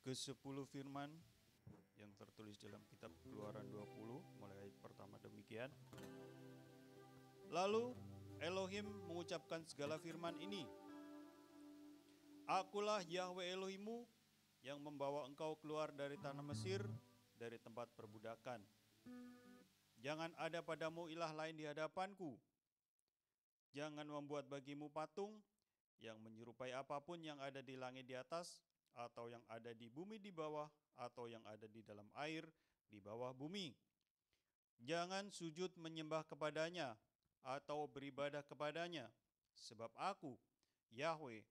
Ke-10 firman yang tertulis dalam kitab Keluaran 20 mulai ayat pertama demikian. Lalu Elohim mengucapkan segala firman ini, Akulah Yahweh Elohimmu yang membawa engkau keluar dari tanah Mesir, dari tempat perbudakan. Jangan ada padamu ilah lain di hadapanku. Jangan membuat bagimu patung yang menyerupai apapun yang ada di langit di atas, atau yang ada di bumi di bawah, atau yang ada di dalam air di bawah bumi. Jangan sujud menyembah kepadanya, atau beribadah kepadanya, sebab aku, Yahweh,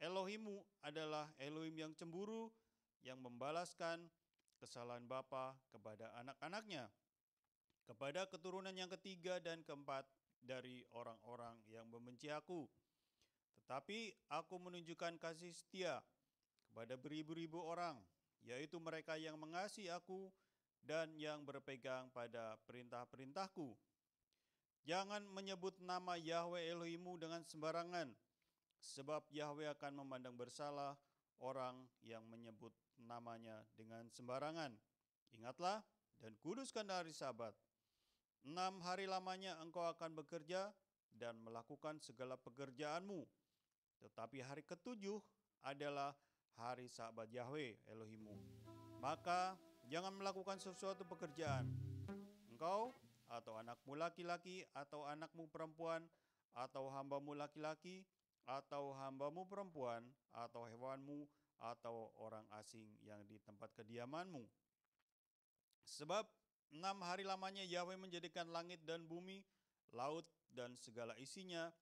Elohimmu adalah Elohim yang cemburu, yang membalaskan kesalahan bapa kepada anak-anaknya, kepada keturunan yang ketiga dan keempat dari orang-orang yang membenci aku. Tetapi aku menunjukkan kasih setia kepada beribu-ribu orang, yaitu mereka yang mengasihi aku dan yang berpegang pada perintah-perintahku. Jangan menyebut nama Yahweh Elohimmu dengan sembarangan, sebab Yahweh akan memandang bersalah orang yang menyebut namanya dengan sembarangan. Ingatlah dan kuduskan hari Sabat. 6 hari lamanya engkau akan bekerja dan melakukan segala pekerjaanmu. Tetapi hari ke-7 adalah hari Sabat Yahweh Elohimmu. Maka jangan melakukan sesuatu pekerjaan, engkau atau anakmu laki-laki atau anakmu perempuan atau hambamu laki-laki atau hambamu perempuan atau hewanmu atau orang asing yang di tempat kediamanmu. Sebab 6 hari lamanya Yahweh menjadikan langit dan bumi, laut dan segala isinya,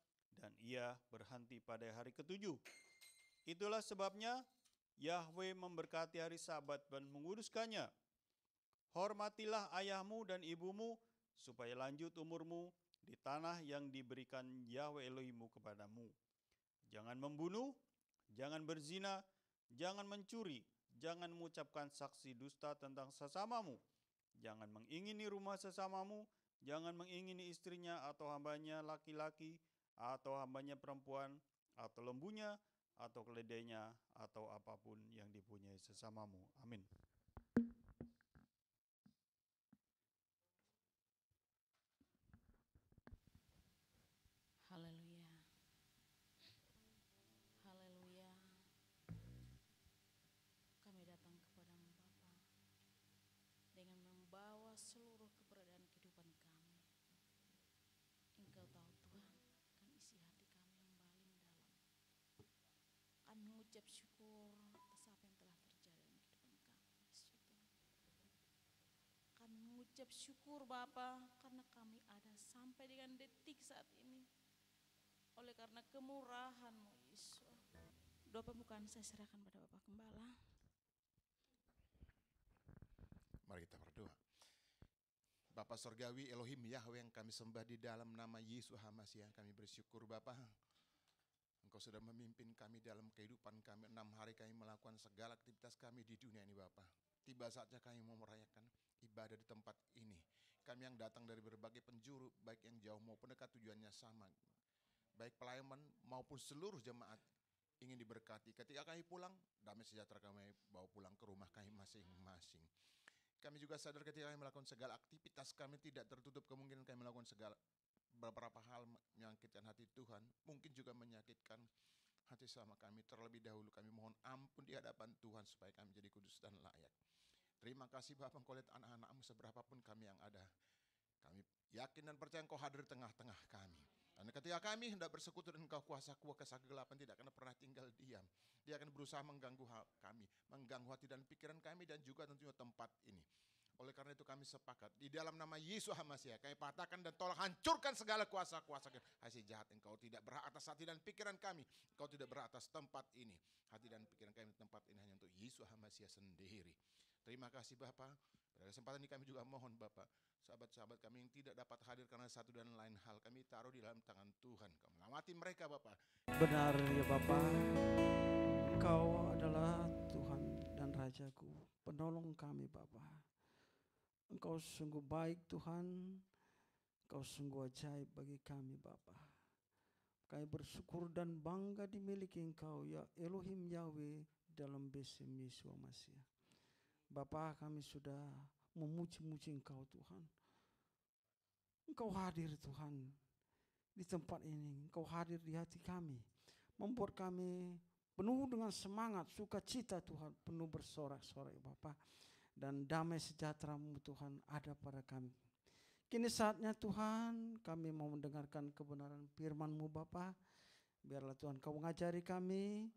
dan ia berhenti pada hari ke-7. Itulah sebabnya Yahweh memberkati hari Sabat dan menguduskannya. Hormatilah ayahmu dan ibumu, supaya lanjut umurmu di tanah yang diberikan Yahweh Elohimmu kepadamu. Jangan membunuh, jangan berzina, Jangan mencuri, jangan mengucapkan saksi dusta tentang sesamamu, jangan mengingini rumah sesamamu, jangan mengingini istrinya atau hambanya laki-laki, atau hambanya perempuan, atau lembunya, atau keledainya, atau apapun yang dipunyai sesamamu. Amin. Haleluya. Haleluya. Kami datang kepadamu Bapa dengan membawa seluruh keberadaan kehidupan kami. Engkau tahu Tuhan, akan isi hati kami yang paling dalam. Akan mengucap syukur atas apa yang telah terjadi dalam kehidupan kami. Yesus Tuhan. Akan mengucap syukur Bapa karena kami ada sampai dengan detik saat ini. Oleh karena kemurahan-Mu Yesus. Doa pembukaan saya serahkan pada Bapak Gembala. Mari kita berdoa. Bapa Sorgawi Elohim Yahweh yang kami sembah di dalam nama Yesus HaMashiach, kami bersyukur Bapa. Engkau sudah memimpin kami dalam kehidupan kami. 6 hari kami melakukan segala aktivitas kami di dunia ini Bapa. Tiba saatnya kami mau merayakan ibadah di tempat ini. Kami yang datang dari berbagai penjuru, baik yang jauh maupun dekat, tujuannya sama. Baik pelayanan maupun seluruh jemaat ingin diberkati. Ketika kami pulang, damai sejahtera kami bawa pulang ke rumah kami masing-masing. Kami juga sadar ketika kami melakukan segala aktivitas, kami tidak tertutup kemungkinan kami melakukan segala beberapa hal menyakitkan hati Tuhan, mungkin juga menyakitkan hati sama kami. Terlebih dahulu kami mohon ampun di hadapan Tuhan supaya kami jadi kudus dan layak. Terima kasih Bapa, Engkau lihat anak-anak-Mu seberapapun kami yang ada. Kami yakin dan percaya Engkau hadir di tengah-tengah kami. Dan ketika kami hendak bersekutu dengan Engkau, kuasa kegelapan tidak akan pernah tinggal diam. Dia akan berusaha mengganggu kami, mengganggu hati dan pikiran kami, dan juga tentunya tempat ini. Oleh karena itu kami sepakat di dalam nama Yesus HaMashiach, kami patahkan dan tolak hancurkan segala kuasa-kuasa hasil jahat. Engkau tidak berhak atas hati dan pikiran kami. Engkau tidak berhak atas tempat ini. Hati dan pikiran kami tempat ini hanya untuk Yesus HaMashiach sendiri. Terima kasih Bapa. Pada kesempatan ini kami juga mohon Bapa, sahabat-sahabat kami yang tidak dapat hadir karena satu dan lain hal, kami taruh di dalam tangan Tuhan. Kau melamati mereka Bapa. Benar ya Bapa, Engkau adalah Tuhan dan Rajaku, penolong kami Bapa. Engkau sungguh baik Tuhan, Engkau sungguh ajaib bagi kami Bapa. Kami bersyukur dan bangga dimiliki Engkau ya Elohim Yahweh dalam besim Yesus HaMashiach. Bapa, kami sudah memuji-muji Engkau Tuhan. Engkau hadir Tuhan di tempat ini, Engkau hadir di hati kami, membuat kami penuh dengan semangat, sukacita Tuhan, penuh bersorak-sorai Bapa. Dan damai sejahtera-Mu Tuhan ada pada kami. Kini saatnya Tuhan kami mau mendengarkan kebenaran firman-Mu Bapa. Biarlah Tuhan Kau mengajari kami,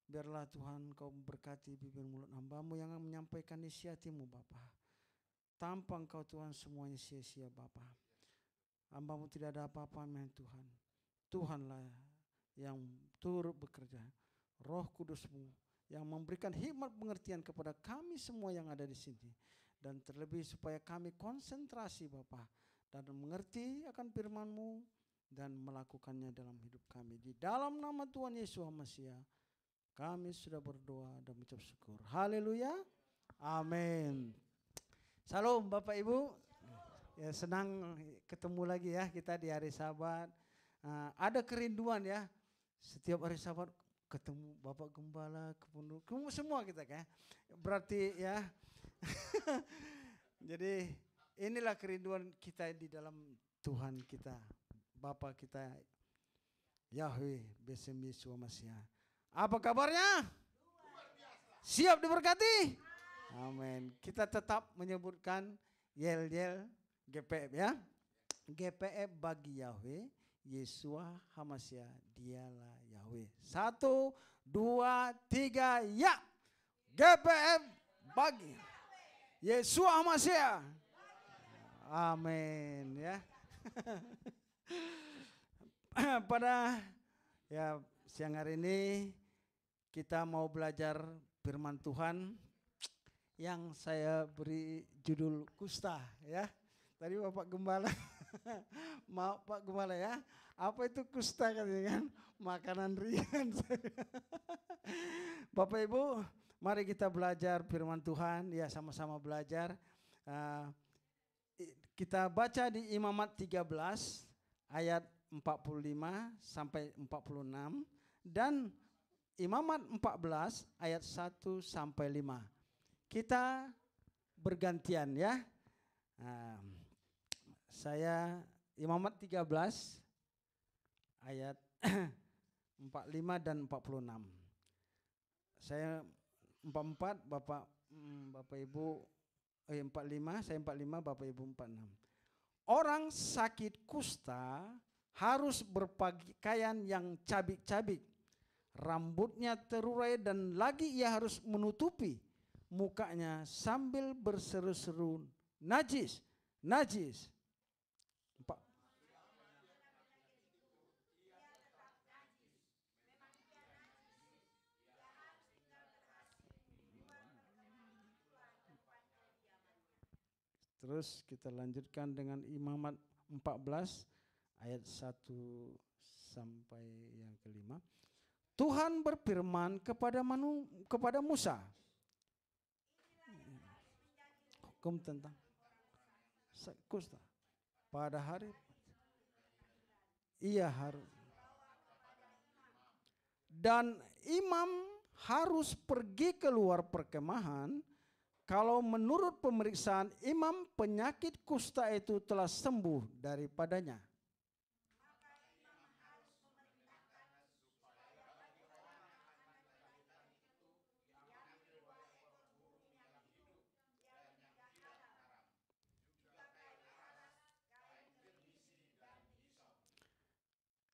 biarlah Tuhan Kau memberkati bibir mulut hamba-Mu yang menyampaikan isi hati-Mu Bapa. Tanpa Engkau Tuhan semuanya sia-sia Bapa. Hamba-Mu tidak ada apa-apanya Tuhan. Tuhanlah yang turut bekerja. Roh Kudus-Mu yang memberikan hikmat pengertian kepada kami semua yang ada di sini. Dan terlebih supaya kami konsentrasi Bapa dan mengerti akan firman-Mu dan melakukannya dalam hidup kami. Di dalam nama Tuhan Yesus HaMashiach kami sudah berdoa dan mengucap syukur. Haleluya. Amin. Salam Bapak Ibu. Ya, senang ketemu lagi ya kita di hari Sabat. Ada kerinduan ya. Setiap hari Sabat ketemu Bapak Gembala, ketemu semua kita kan. Berarti ya. Jadi inilah kerinduan kita di dalam Tuhan kita. Bapa kita Yahweh besim Yesus HaMashiach. Apa kabarnya? Siap diberkati? Amin. Kita tetap menyebutkan yel-yel GPF ya. GPF bagi Yahweh, Yeshua HaMashiach, dialah Yahweh. 1, 2, 3, ya. GPF bagi Yeshua HaMashiach. Amin ya. Pada ya siang hari ini kita mau belajar firman Tuhan yang saya beri judul kusta ya. Tadi Bapak Gembala, maaf Pak Gembala ya, Apa itu kusta katanya kan? Makanan ringan. Bapak Ibu, mari kita belajar firman Tuhan. Ya, sama-sama belajar. Kita baca di Imamat 13 ayat 45 sampai 46 dan Imamat 14 ayat 1 sampai 5. Kita bergantian ya. Saya Imamat 13 ayat 45 dan 46. Saya 44, Bapak Ibu 45, saya 45, Bapak Ibu 46. Orang sakit kusta harus berpakaian yang cabik-cabik, rambutnya terurai dan lagi ia harus menutupi mukanya sambil berseru-seru, najis, najis. Terus kita lanjutkan dengan Imamat 14 ayat 1 sampai yang kelima. Tuhan berfirman kepada Musa. Hukum tentang kusta. Pada hari ia harus dan imam harus pergi keluar perkemahan. Kalau menurut pemeriksaan imam penyakit kusta itu telah sembuh daripadanya.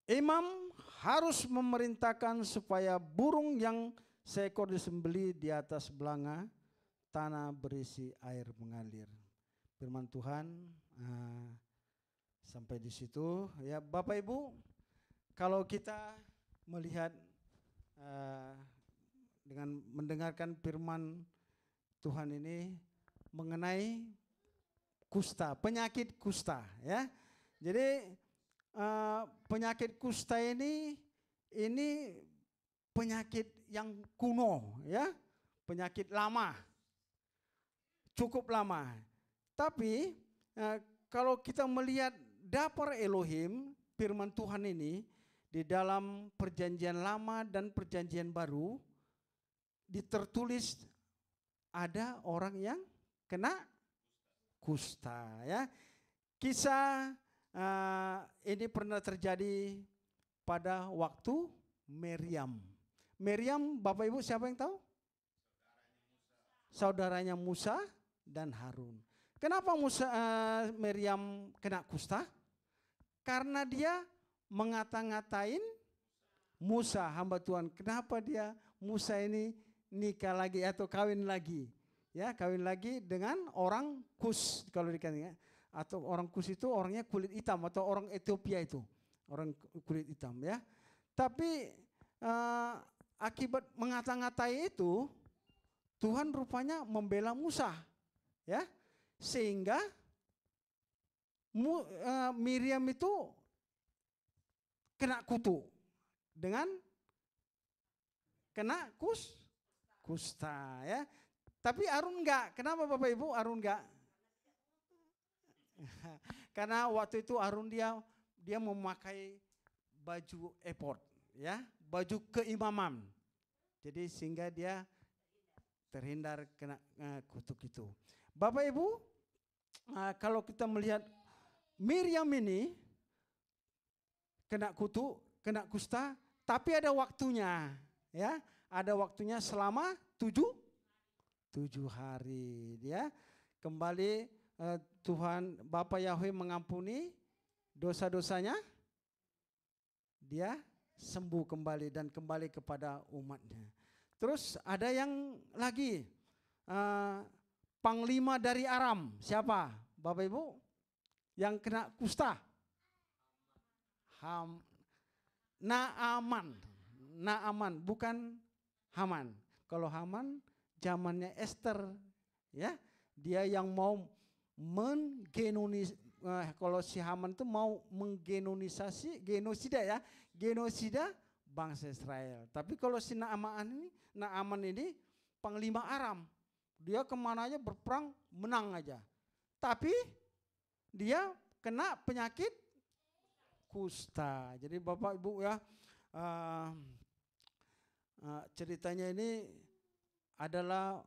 Imam harus memerintahkan supaya burung yang seekor disembelih di atas belanga tanah berisi air mengalir. Firman Tuhan sampai di situ ya Bapak Ibu. Kalau kita melihat dengan mendengarkan firman Tuhan ini mengenai kusta, penyakit kusta ya. Jadi penyakit kusta ini penyakit yang kuno ya, penyakit lama, cukup lama. Tapi kalau kita melihat dapur Elohim, firman Tuhan ini di dalam perjanjian lama dan perjanjian baru ditertulis ada orang yang kena kusta ya. Kisah ini pernah terjadi pada waktu Meriam. Meriam, Bapak Ibu siapa yang tahu? Saudaranya Musa dan Harun. Kenapa Meriam kena kusta? Karena dia ngata-ngatain Musa hamba Tuhan. Kenapa Musa ini nikah lagi atau kawin lagi? Ya, kawin lagi dengan orang Kus kalau dikatakan. Atau orang Kus itu orangnya kulit hitam atau orang Ethiopia itu orang kulit hitam ya. Tapi akibat mengata-ngatai itu Tuhan rupanya membela Musa ya, sehingga Miriam itu kena kutu dengan kena kusta ya. Tapi Harun enggak. Kenapa Bapak Ibu Harun enggak? Karena waktu itu Harun dia memakai baju ephod ya, baju keimaman. Jadi sehingga dia terhindar kena kutuk itu. Bapak Ibu, kalau kita melihat Miriam ini kena kutu, kena kusta, tapi ada waktunya ya, ada waktunya selama 7 hari ya. Kembali Tuhan Bapa Yahweh mengampuni dosa-dosanya, dia sembuh kembali dan kembali kepada umatnya. Terus ada yang lagi panglima dari Aram, siapa Bapak Ibu yang kena kusta? Naaman bukan Haman. Kalau Haman zamannya Esther ya, dia yang mau kalau si Haman itu mau genosida bangsa Israel. Tapi kalau si Naaman ini panglima Aram, dia kemana aja berperang menang aja. Tapi dia kena penyakit kusta. Jadi Bapak Ibu ya, ceritanya ini adalah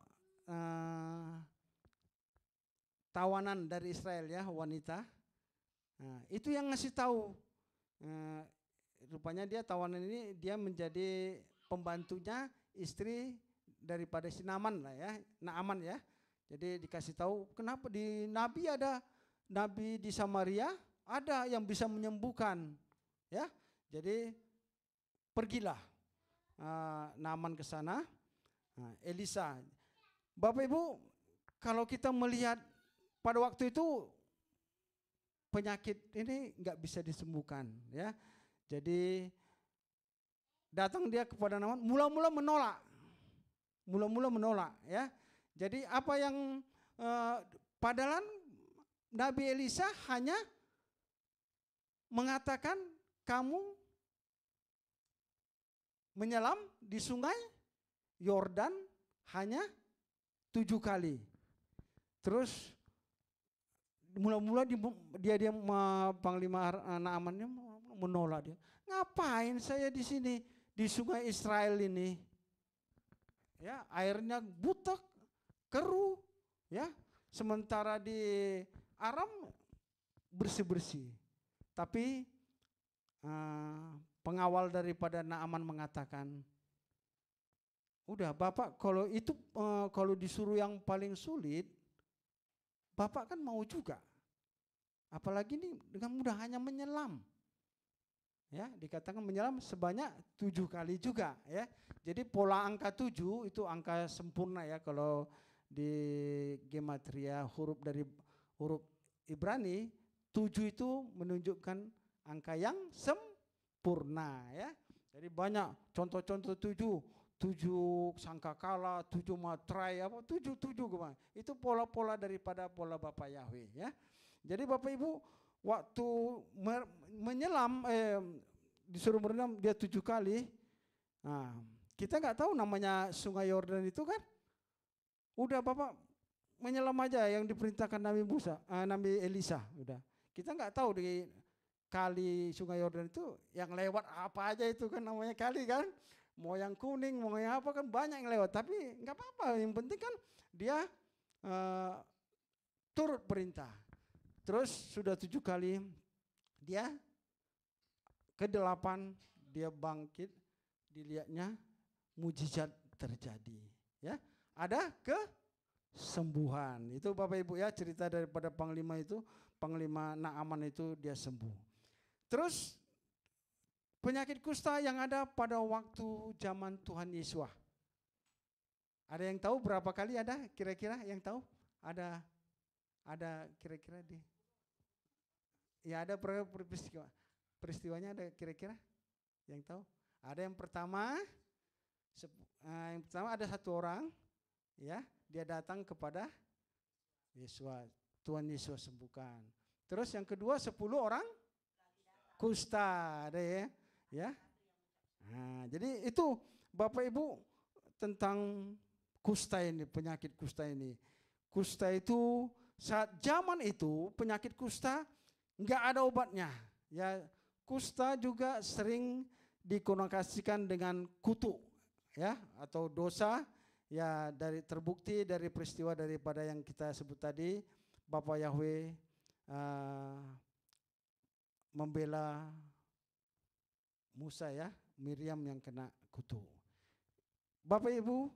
tawanan dari Israel ya, wanita. Nah, itu yang ngasih tahu. Rupanya dia tawanan ini dia menjadi pembantunya istri daripada si Naaman lah ya, Naaman ya. Jadi dikasih tahu kenapa di nabi di Samaria ada yang bisa menyembuhkan ya. Jadi pergilah Naaman ke sana. Elisa. Bapak Ibu, kalau kita melihat pada waktu itu penyakit ini nggak bisa disembuhkan ya. Jadi datang dia kepada Naaman, mula-mula menolak ya. Jadi apa yang padahal Nabi Elisa hanya mengatakan kamu menyelam di sungai Yordan hanya 7 kali. Terus mula-mula dia panglima Naamannya menolak dia. Ngapain saya di sini di sungai Israel ini? Ya, airnya butek, keruh, ya. Sementara di Aram bersih-bersih. Tapi pengawal daripada Naaman mengatakan, udah Bapak kalau disuruh yang paling sulit, Bapak kan mau juga. Apalagi ini dengan mudah hanya menyelam. Ya, dikatakan menyelam sebanyak 7 kali juga ya. Jadi pola angka 7 itu angka sempurna ya, kalau di gematria huruf Ibrani 7 itu menunjukkan angka yang sempurna ya. Jadi banyak contoh-contoh 7 sangkakala, 7 matrai, 7 kemana. Itu pola-pola daripada pola Bapak Yahweh ya. Jadi Bapak Ibu waktu menyelam disuruh berenang dia 7 kali. Nah, kita nggak tahu namanya Sungai Yordan itu kan. Udah Bapak menyelam aja yang diperintahkan Nabi Elisa. Udah. Kita nggak tahu di kali Sungai Yordan itu yang lewat apa aja itu kan namanya kali kan. Mau yang kuning, mau yang apa kan banyak yang lewat. Tapi nggak apa-apa. Yang penting kan dia turut perintah. Terus sudah 7 kali dia ke-8 dia bangkit, dilihatnya mujizat terjadi. Ya, ada kesembuhan. Itu Bapak Ibu ya cerita daripada panglima itu, panglima Naaman itu dia sembuh. Terus penyakit kusta yang ada pada waktu zaman Tuhan Yesus. Ada yang tahu berapa kali ada kira-kira yang tahu? Ada kira-kira di ya ada peristiwanya ada kira-kira yang tahu? Ada yang pertama ada 1 orang ya, dia datang kepada Yesus, Tuhan Yesus sembuhkan. Terus yang kedua 10 orang kusta ada ya. Nah, jadi itu Bapak Ibu tentang kusta ini, penyakit kusta ini. Kusta itu saat zaman itu penyakit kusta enggak ada obatnya. Ya, kusta juga sering dikonotasikan dengan kutuk ya atau dosa ya, terbukti dari peristiwa daripada yang kita sebut tadi, Bapak Yahweh membela Musa ya, Miriam yang kena kutuk. Bapak Ibu,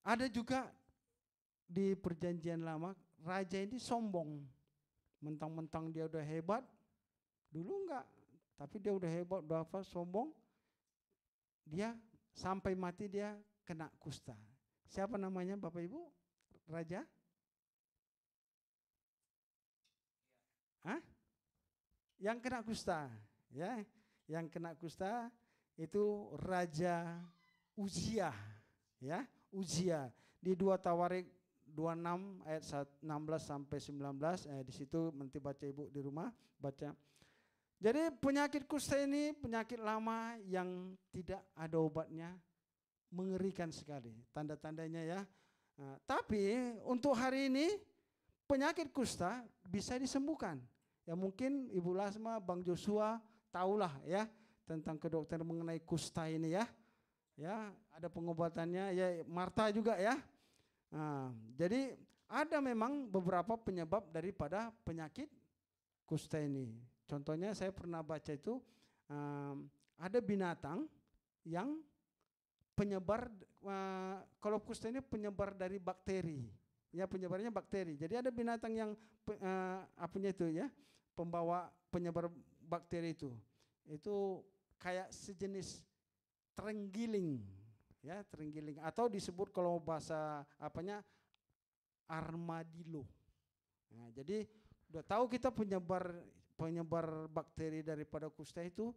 ada juga di perjanjian lama raja ini sombong. Mentang-mentang dia udah hebat, dulu enggak, tapi dia udah hebat, udah apa, sombong. Dia sampai mati dia kena kusta. Siapa namanya Bapak Ibu? Raja? Yang kena kusta, ya. Yang kena kusta itu Raja Uzia, ya. Uzia di 2 Tawarik 26 ayat 16 sampai 19. Di situ nanti baca ibu di rumah baca. Jadi penyakit kusta ini penyakit lama yang tidak ada obatnya, mengerikan sekali tanda-tandanya ya. Tapi untuk hari ini penyakit kusta bisa disembuhkan. Ya mungkin Ibu Lasma, Bang Joshua tahulah ya tentang kedokteran mengenai kusta ini ya. Ya, ada pengobatannya ya, Marta juga ya. Jadi ada memang beberapa penyebab daripada penyakit kusta ini. Contohnya saya pernah baca itu ada binatang yang penyebar, kalau kusta ini penyebar dari bakteri. Ya, penyebarnya bakteri. Jadi ada binatang yang apanya itu ya, pembawa penyebar bakteri itu. Itu kayak sejenis terenggiling, ya terenggiling, atau disebut kalau bahasa apanya armadillo. Nah, jadi udah tahu kita penyebar bakteri daripada kusta itu,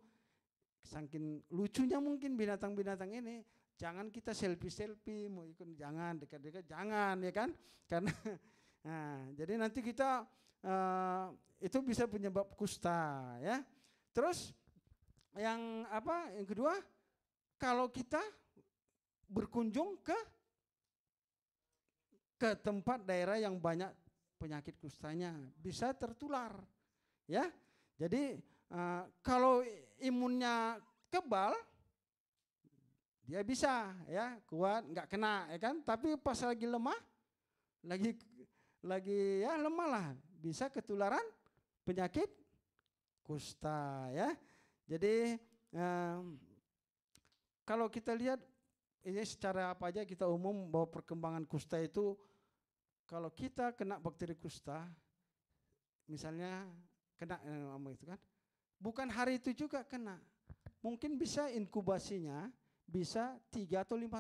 saking lucunya mungkin binatang-binatang ini, jangan kita selfie mau ikut, jangan dekat-dekat, jangan ya kan, karena jadi nanti kita itu bisa penyebab kusta ya. Terus yang kedua, kalau kita berkunjung ke tempat daerah yang banyak penyakit kustanya, bisa tertular ya. Jadi kalau imunnya kebal, dia bisa ya kuat, nggak kena ya kan. Tapi pas lagi lemah, lagi ya lemah lah, bisa ketularan penyakit kusta ya. Jadi kalau kita lihat ini secara apa aja kita umum bahwa perkembangan kusta itu, kalau kita kena bakteri kusta, misalnya kena itu kan, bukan hari itu juga kena, mungkin bisa inkubasinya bisa 3 atau 5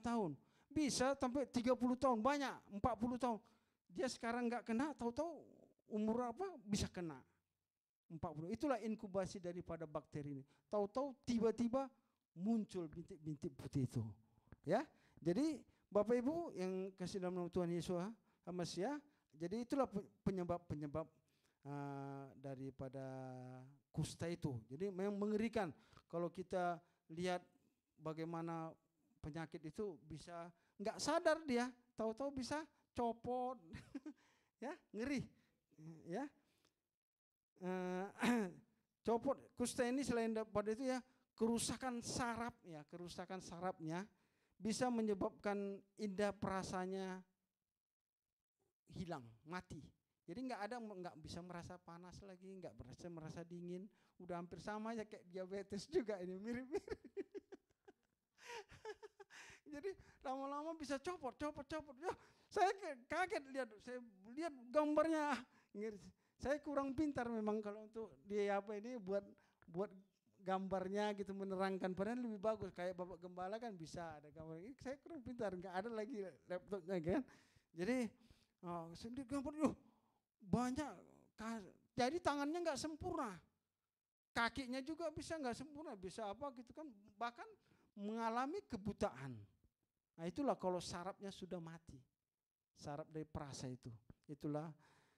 tahun, bisa sampai 30 tahun, banyak 40 tahun. Dia sekarang nggak kena, tahu-tahu umur bisa kena 40. Itulah inkubasi daripada bakteri ini. Tahu-tahu tiba-tiba muncul bintik-bintik putih itu. Ya. Jadi Bapak Ibu yang kasih dalam nama Tuhan Yesus Mesias, jadi itulah penyebab daripada kusta itu. Jadi memang mengerikan kalau kita lihat bagaimana penyakit itu bisa nggak sadar dia, tahu-tahu bisa copot. Ya, ngeri. Ya. Copot kusta ini selain daripada itu ya, kerusakan sarafnya bisa menyebabkan indera perasanya hilang, mati. Jadi nggak bisa merasa panas lagi, nggak merasa dingin, udah hampir sama aja kayak diabetes juga ini, mirip-mirip. Jadi lama-lama bisa copot. Saya kaget saya lihat gambarnya. Saya kurang pintar memang kalau untuk dia ini buat gambarnya gitu, menerangkan, padahal lebih bagus kayak Bapak Gembala kan bisa ada gambar ini. Saya kurang pintar, nggak ada lagi laptopnya kan. Jadi sendiri gambar banyak. Jadi tangannya nggak sempurna, kakinya juga bisa nggak sempurna, bisa gitu kan, bahkan mengalami kebutaan. Nah itulah kalau sarafnya sudah mati, saraf dari perasa itu. Itulah.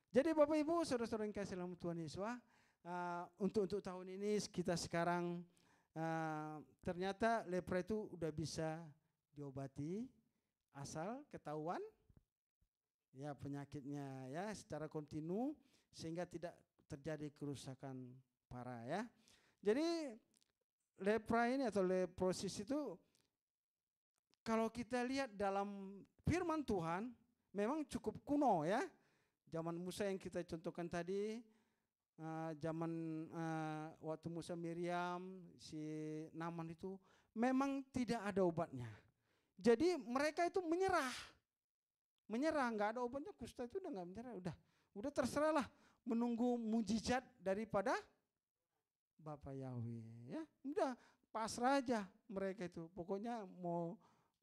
Jadi Bapak Ibu, saudara-saudara yang kasih dalam Tuhan Yesus, untuk tahun ini kita sekarang ternyata lepra itu udah bisa diobati asal ketahuan ya penyakitnya ya secara kontinu sehingga tidak terjadi kerusakan parah ya. Jadi lepra ini atau leprosis itu kalau kita lihat dalam firman Tuhan memang cukup kuno ya. Zaman Musa yang kita contohkan tadi, zaman waktu Musa Miriam, si Naaman itu memang tidak ada obatnya. Jadi mereka itu menyerah, nggak ada obatnya, kusta itu udah nggak menyerah, udah terserahlah menunggu mujizat daripada Bapak Yahweh ya, udah pasrah aja mereka itu, pokoknya mau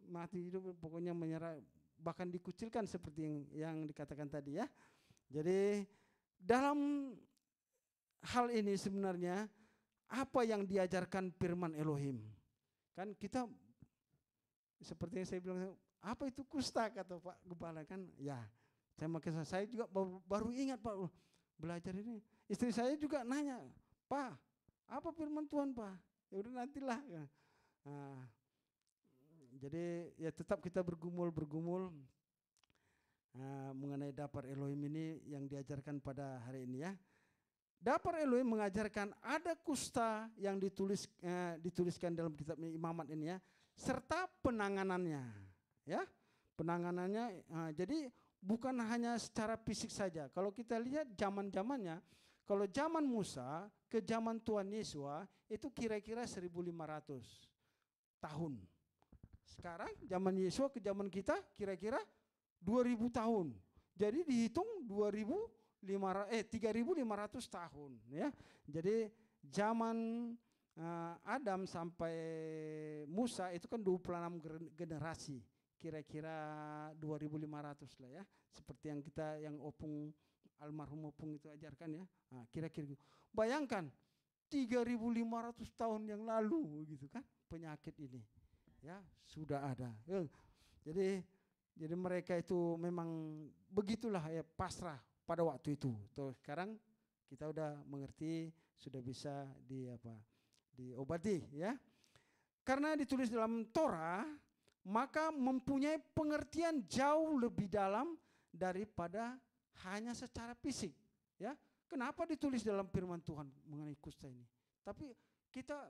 mati hidup pokoknya menyerah, bahkan dikucilkan seperti yang dikatakan tadi ya. Jadi dalam hal ini sebenarnya apa yang diajarkan firman Elohim? Kan kita seperti yang saya bilang, Apa itu kusta kata Pak Gembala kan? Ya, saya juga baru ingat Pak belajar ini. Istri saya juga nanya, Pak, apa firman Tuhan Pak? Ya udah nantilah. Nah, jadi ya tetap kita bergumul mengenai dapar Elohim ini yang diajarkan pada hari ini ya. Dapar Elohim mengajarkan ada kusta yang dituliskan dalam kitab Imamat ini ya, serta penanganannya, ya, penanganannya. Jadi bukan hanya secara fisik saja. Kalau kita lihat zaman-zamannya, kalau zaman Musa ke zaman Tuhan Yesus itu kira-kira 1.500 tahun. Sekarang zaman Yesus ke zaman kita kira-kira 2.000 tahun. Jadi dihitung 3.500 tahun ya. Jadi zaman Adam sampai Musa itu kan 26 generasi. Kira-kira 2.500 lah ya. Seperti yang almarhum Opung itu ajarkan ya. Nah, kira-kira bayangkan 3.500 tahun yang lalu gitu kan penyakit ini. Ya, sudah ada. Jadi mereka itu memang begitulah ya, pasrah pada waktu itu. Terus sekarang kita udah mengerti, sudah bisa diobati ya. Karena ditulis dalam Torah, maka mempunyai pengertian jauh lebih dalam daripada hanya secara fisik ya. Kenapa ditulis dalam firman Tuhan mengenai kusta ini? Tapi kita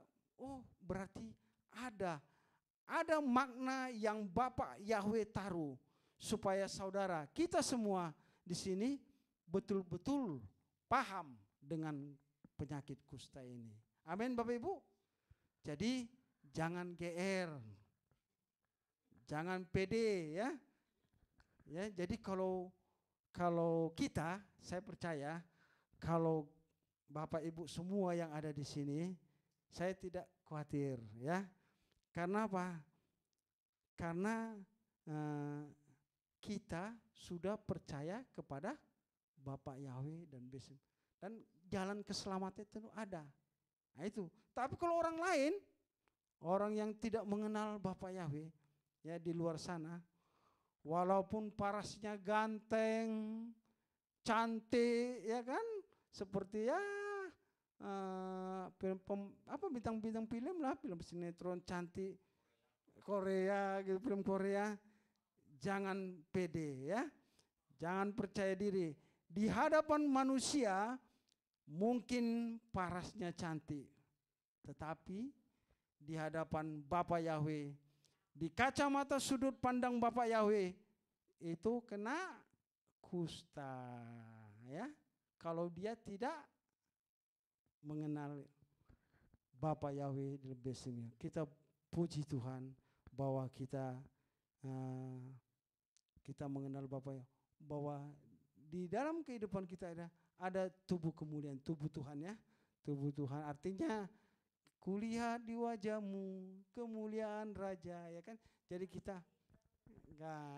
berarti ada makna yang Bapak Yahweh taruh supaya saudara kita semua di sini betul-betul paham dengan penyakit kusta ini. Amin Bapak Ibu. Jadi jangan GR. Jangan pede ya. Ya, jadi kalau kita, saya percaya kalau Bapak Ibu semua yang ada di sini, saya tidak khawatir ya. Karena apa? Karena kita sudah percaya kepada Bapak Yahweh dan Besim. Dan jalan keselamatan itu ada. Nah itu. Tapi kalau orang lain, orang yang tidak mengenal Bapak Yahweh ya di luar sana, walaupun parasnya ganteng, cantik ya kan, seperti ya bintang-bintang film lah, film sinetron cantik Korea gitu, film Korea. Jangan pede ya, jangan percaya diri. Di hadapan manusia mungkin parasnya cantik, tetapi di hadapan Bapak Yahweh, di kacamata sudut pandang Bapak Yahweh itu kena kusta ya. Kalau dia tidak mengenal Bapak Yahweh lebih sini. Kita puji Tuhan bahwa kita mengenal Bapak Yahweh, bahwa di dalam kehidupan kita ada tubuh kemuliaan, tubuh Tuhan ya. Tubuh Tuhan artinya kulihat di wajahmu kemuliaan Raja ya kan. Jadi kita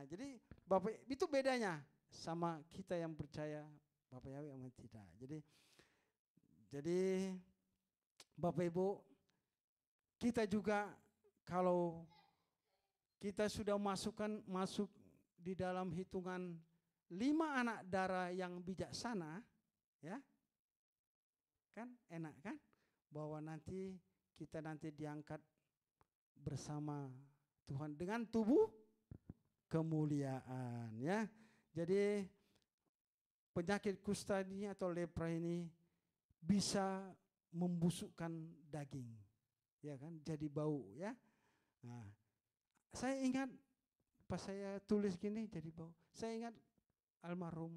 jadi Bapak itu bedanya sama kita yang percaya Bapak Yahweh sama tidak. Jadi Bapak Ibu, kita juga kalau kita sudah masuk di dalam hitungan 5 anak darah yang bijaksana, ya, kan enak kan, bahwa kita nanti diangkat bersama Tuhan dengan tubuh kemuliaan, ya. Jadi penyakit kusta ini atau lepra ini bisa membusukkan daging, ya kan, jadi bau, ya. Nah, saya ingat pas saya tulis gini jadi bau. Saya ingat almarhum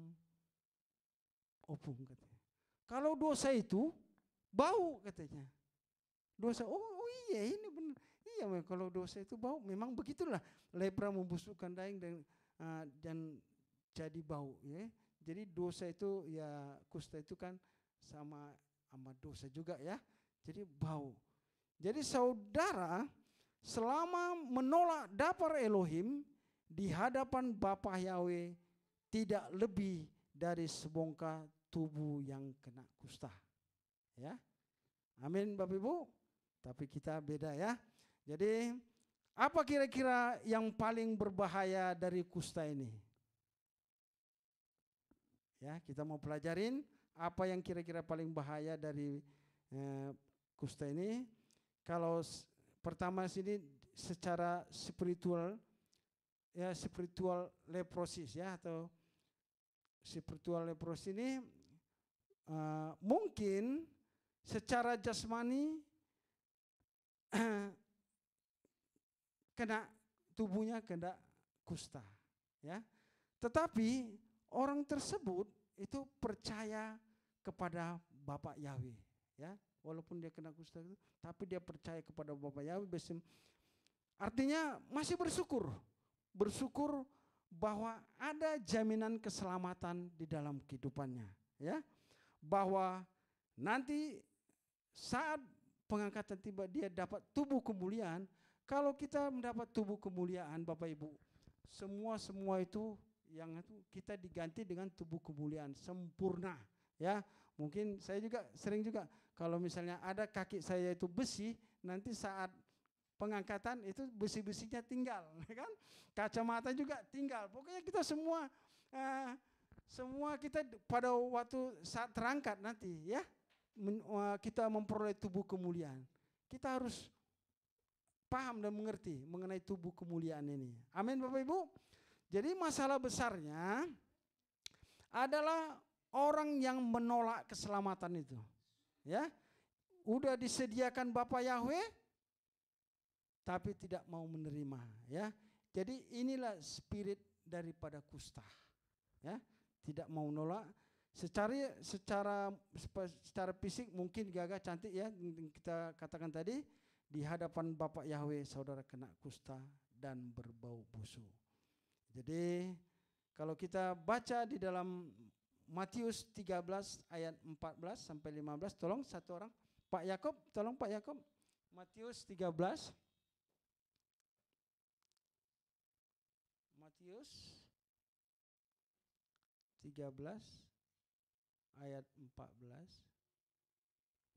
Opung katanya. Kalau dosa itu bau katanya. Dosa, oh iya ini benar. Iya kalau dosa itu bau, memang begitulah. Lepra membusukkan daging dan jadi bau, ya. Jadi dosa itu ya, kusta itu kan sama dosa juga ya. Jadi bau. Jadi saudara selama menolak dapar Elohim di hadapan Bapa Yahweh tidak lebih dari sebongkah tubuh yang kena kusta. Ya. Amin Bapak Ibu. Tapi kita beda ya. Jadi Apa kira-kira yang paling berbahaya dari kusta ini? Ya, kita mau pelajarin apa yang kira-kira paling bahaya dari kusta ini. Kalau pertama sini secara spiritual, ya spiritual leprosis ya, atau spiritual leprosis ini mungkin secara jasmani kena tubuhnya kena kusta, ya. Tetapi orang tersebut itu percaya kepada Bapak Yahweh, ya. Walaupun dia kena kusta itu, tapi dia percaya kepada Bapak Yahweh. Artinya masih bersyukur bahwa ada jaminan keselamatan di dalam kehidupannya, ya. Bahwa nanti saat pengangkatan tiba dia dapat tubuh kemuliaan. Kalau kita mendapat tubuh kemuliaan, Bapak Ibu, semua itu yang itu kita diganti dengan tubuh kemuliaan sempurna, ya. Mungkin saya juga sering juga kalau misalnya ada kaki saya itu besi, nanti saat pengangkatan itu besi-besinya tinggal, kan? Kacamata juga tinggal. Pokoknya kita semua kita pada waktu saat terangkat nanti, ya, kita memperoleh tubuh kemuliaan. Kita harus paham dan mengerti mengenai tubuh kemuliaan ini. Amin, Bapak Ibu. Jadi masalah besarnya adalah orang yang menolak keselamatan itu, ya. Udah disediakan Bapak Yahweh tapi tidak mau menerima, ya. Jadi inilah spirit daripada kusta, ya. Tidak mau nolak. Secara fisik mungkin gagah cantik, ya, kita katakan tadi. Di hadapan Bapak Yahweh saudara kena kusta dan berbau busuk. Jadi kalau kita baca di dalam Matius 13 ayat 14 sampai 15, tolong satu orang, Pak Yakob, tolong Pak Yakob. Matius 13 ayat 14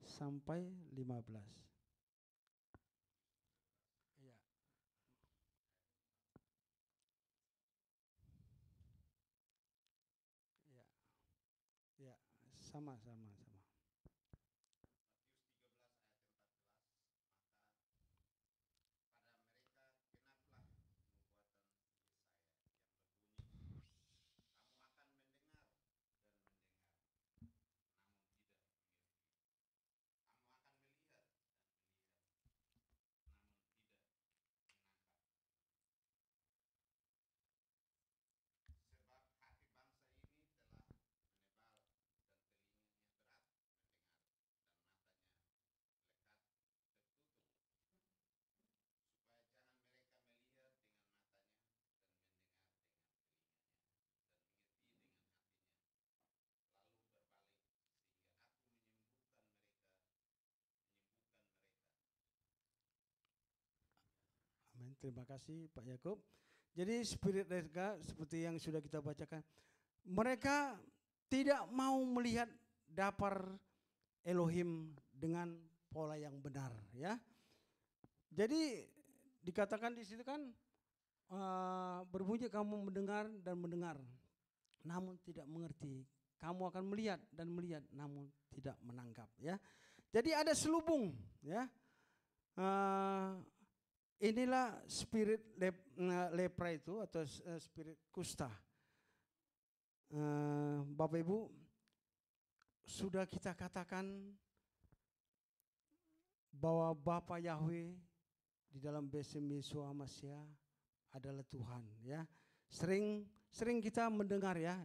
sampai 15. Sama. Amin. Terima kasih Pak Yakob. Jadi spirit mereka seperti yang sudah kita bacakan, mereka tidak mau melihat dapar Elohim dengan pola yang benar, ya. Jadi dikatakan di situ kan berbunyi kamu mendengar dan mendengar, namun tidak mengerti. Kamu akan melihat dan melihat, namun tidak menangkap, ya. Jadi ada selubung, ya. Inilah spirit lepra itu atau spirit kusta. Bapak Ibu, sudah kita katakan bahwa Bapa Yahweh di dalam Besem Yeshua Masya adalah Tuhan, ya. Sering kita mendengar, ya,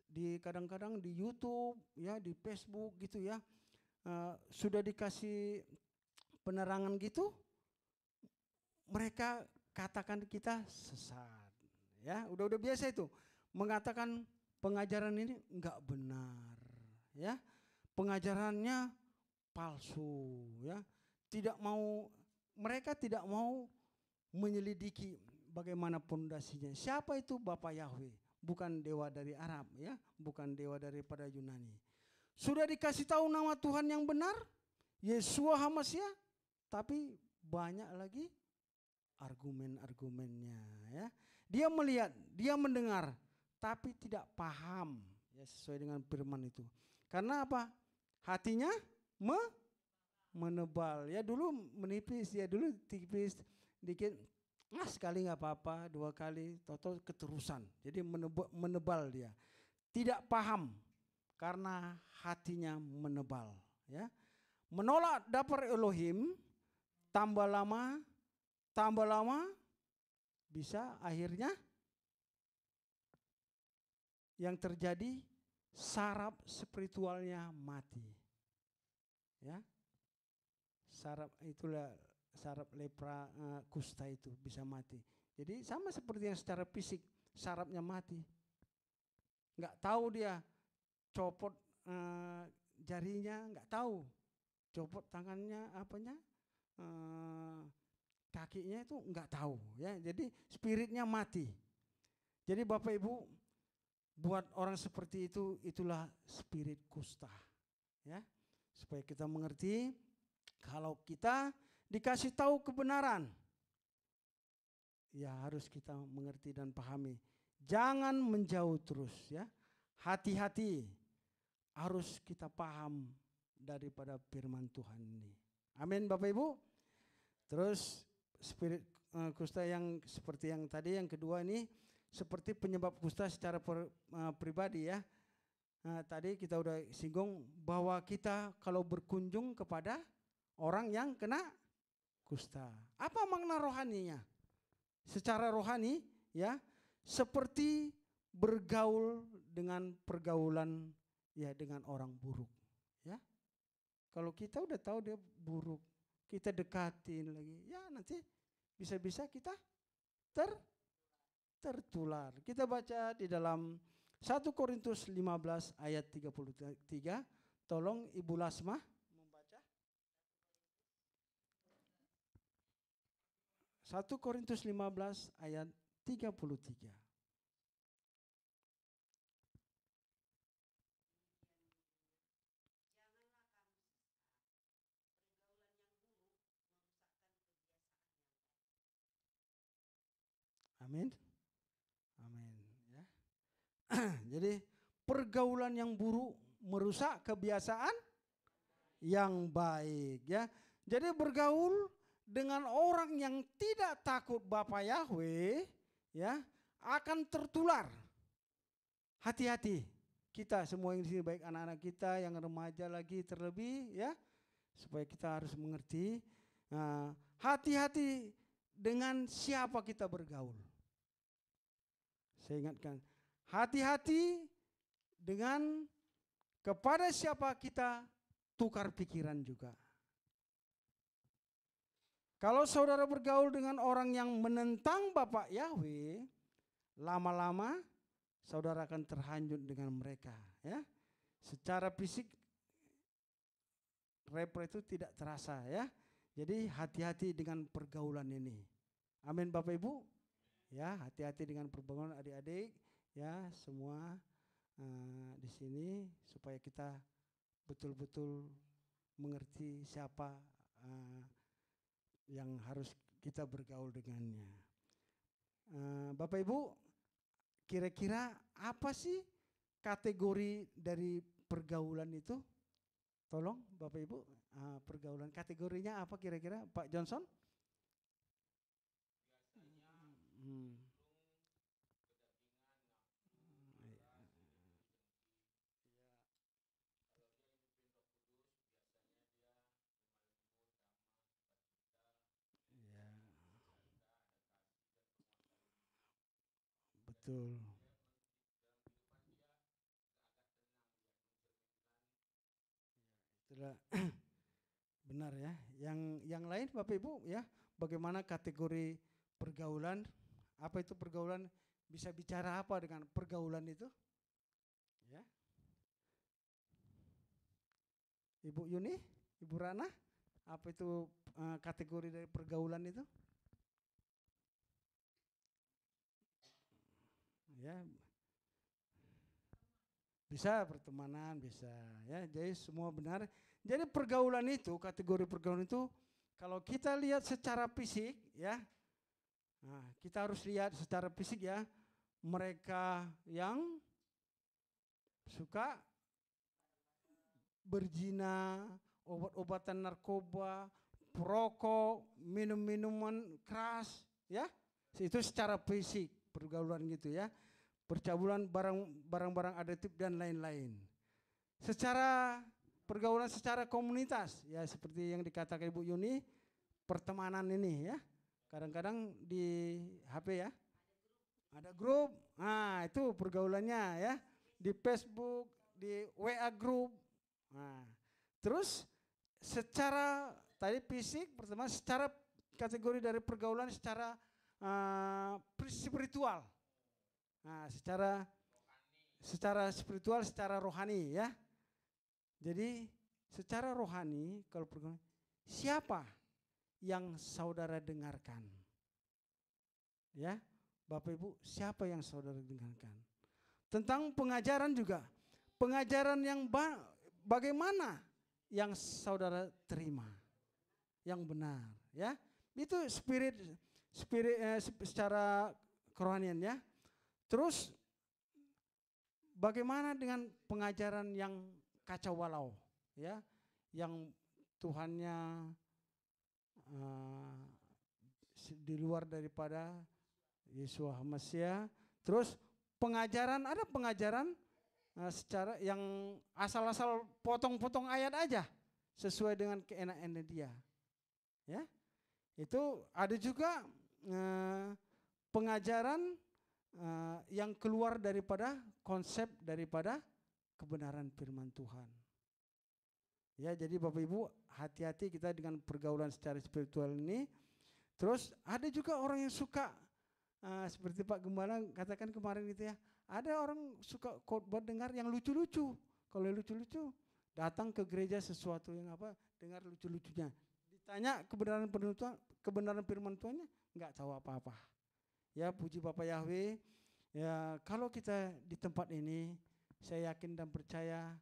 di kadang-kadang di YouTube, ya, di Facebook gitu, ya, sudah dikasih penerangan gitu, mereka katakan kita sesat, ya. Udah biasa itu mengatakan pengajaran ini enggak benar, ya. Pengajarannya palsu, ya. Mereka tidak mau menyelidiki bagaimana pondasinya. Siapa itu Bapak Yahweh? Bukan dewa dari Arab, ya, bukan dewa daripada Yunani. Sudah dikasih tahu nama Tuhan yang benar, Yeshua HaMashiach, tapi banyak lagi argumen-argumennya, ya. Dia melihat, dia mendengar, tapi tidak paham, ya, sesuai dengan firman itu. Karena apa? Hatinya menebal. Ya dulu menipis, ya dulu tipis dikit, sekali nggak apa-apa, 2 kali, toto keterusan. Jadi menebal dia. Tidak paham karena hatinya menebal, ya. Menolak dapur Elohim, tambah lama bisa akhirnya yang terjadi saraf spiritualnya mati. Ya. Saraf itulah saraf lepra, kusta itu bisa mati. Jadi sama seperti yang secara fisik sarafnya mati. Nggak tahu dia copot jarinya, nggak tahu. Copot tangannya kakinya itu nggak tahu, ya. Jadi spiritnya mati. Jadi Bapak Ibu, buat orang seperti itu, itulah spirit kusta, ya. Supaya kita mengerti, kalau kita dikasih tahu kebenaran, ya harus kita mengerti dan pahami. Jangan menjauh terus, ya. Hati-hati, harus kita paham daripada firman Tuhan ini. Amin Bapak Ibu. Terus spirit kusta yang seperti yang tadi, yang kedua ini seperti penyebab kusta secara pribadi, ya. Tadi kita udah singgung bahwa kita kalau berkunjung kepada orang yang kena kusta, apa makna rohaninya? Secara rohani, ya, seperti bergaul dengan pergaulan, ya, dengan orang buruk, ya. Kalau kita udah tahu dia buruk, kita dekatin lagi, ya nanti bisa-bisa kita tertular. Kita baca di dalam 1 Korintus 15 ayat 33. Tolong Ibu Lasma membaca. 1 Korintus 15 ayat 33. Amin. Amin, ya. Jadi pergaulan yang buruk merusak kebiasaan yang baik, ya. Jadi bergaul dengan orang yang tidak takut Bapa Yahweh, ya, akan tertular. Hati-hati kita semua yang di sini, baik anak-anak kita yang remaja lagi terlebih, ya, supaya kita harus mengerti. Hati-hati dengan siapa kita bergaul. Saya ingatkan, hati-hati dengan kepada siapa kita tukar pikiran juga. Kalau saudara bergaul dengan orang yang menentang Bapak Yahweh, lama-lama saudara akan terhanyut dengan mereka, ya. Secara fisik repot itu tidak terasa, ya. Jadi hati-hati dengan pergaulan ini. Amin Bapak Ibu. Ya, hati-hati dengan pergaulan adik-adik, ya, semua di sini, supaya kita betul-betul mengerti siapa yang harus kita bergaul dengannya. Bapak Ibu, kira-kira apa sih kategori dari pergaulan itu? Tolong Bapak Ibu, pergaulan kategorinya apa kira-kira, Pak Johnson? Betul. Itulah benar, ya. Yang lain Bapak Ibu, ya, bagaimana kategori pergaulan? Apa itu pergaulan? Bisa bicara apa dengan pergaulan itu? Ya. Ibu Yuni, Ibu Rana, apa itu kategori dari pergaulan itu? Ya, bisa pertemanan, bisa, ya. Jadi semua benar. Jadi pergaulan itu, kategori pergaulan itu, kalau kita lihat secara fisik, ya, Nah, kita harus lihat secara fisik ya, mereka yang suka berzina, obat-obatan narkoba, perokok, minum-minuman keras, ya. Itu secara fisik pergaulan gitu ya. Percabulan barang-barang aditif dan lain-lain. Secara pergaulan secara komunitas, ya seperti yang dikatakan Ibu Yuni, pertemanan ini ya. Kadang-kadang di HP ya, ada grup, nah itu pergaulannya ya. Di Facebook, di WA group. Nah, terus secara tadi fisik pertama, secara kategori dari pergaulan secara spiritual. Nah, secara spiritual, secara rohani ya. Jadi secara rohani kalau pergaulan, siapa yang saudara dengarkan? Ya, Bapak Ibu, siapa yang saudara dengarkan? Tentang pengajaran juga. Pengajaran yang bagaimana yang saudara terima? Yang benar, ya. Itu spirit secara kerohanian ya. Terus bagaimana dengan pengajaran yang kacau balau, ya, yang Tuhannya di luar daripada Yesus Hamasiah. Terus ada pengajaran secara yang asal-asal potong-potong ayat aja sesuai dengan keenakannya dia, ya. Itu ada juga pengajaran yang keluar daripada konsep daripada kebenaran firman Tuhan. Ya, jadi Bapak Ibu hati-hati kita dengan pergaulan secara spiritual ini. Terus ada juga orang yang suka seperti Pak Gembala katakan kemarin gitu ya. Ada orang suka khotbah dengar yang lucu-lucu. Kalau lucu-lucu datang ke gereja sesuatu yang dengar lucu-lucunya. Ditanya kebenaran firman Tuhannya enggak tahu apa-apa. Ya, puji Bapak Yahweh. Ya, kalau kita di tempat ini, saya yakin dan percaya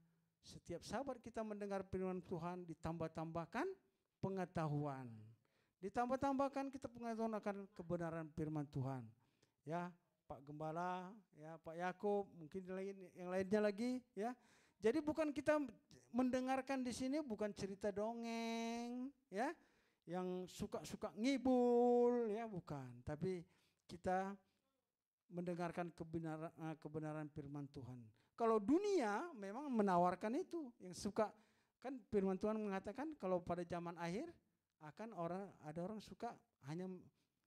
setiap sahabat kita mendengar firman Tuhan ditambah-tambahkan pengetahuan. Ditambah-tambahkan kita pengetahuan akan kebenaran firman Tuhan. Ya, Pak Gembala, ya Pak Yakub, mungkin yang lainnya lagi, ya. Jadi bukan kita mendengarkan di sini bukan cerita dongeng, ya, yang suka-suka ngibul, ya bukan. Tapi kita mendengarkan kebenaran firman Tuhan. Kalau dunia memang menawarkan itu, yang suka kan firman Tuhan mengatakan kalau pada zaman akhir akan ada orang suka hanya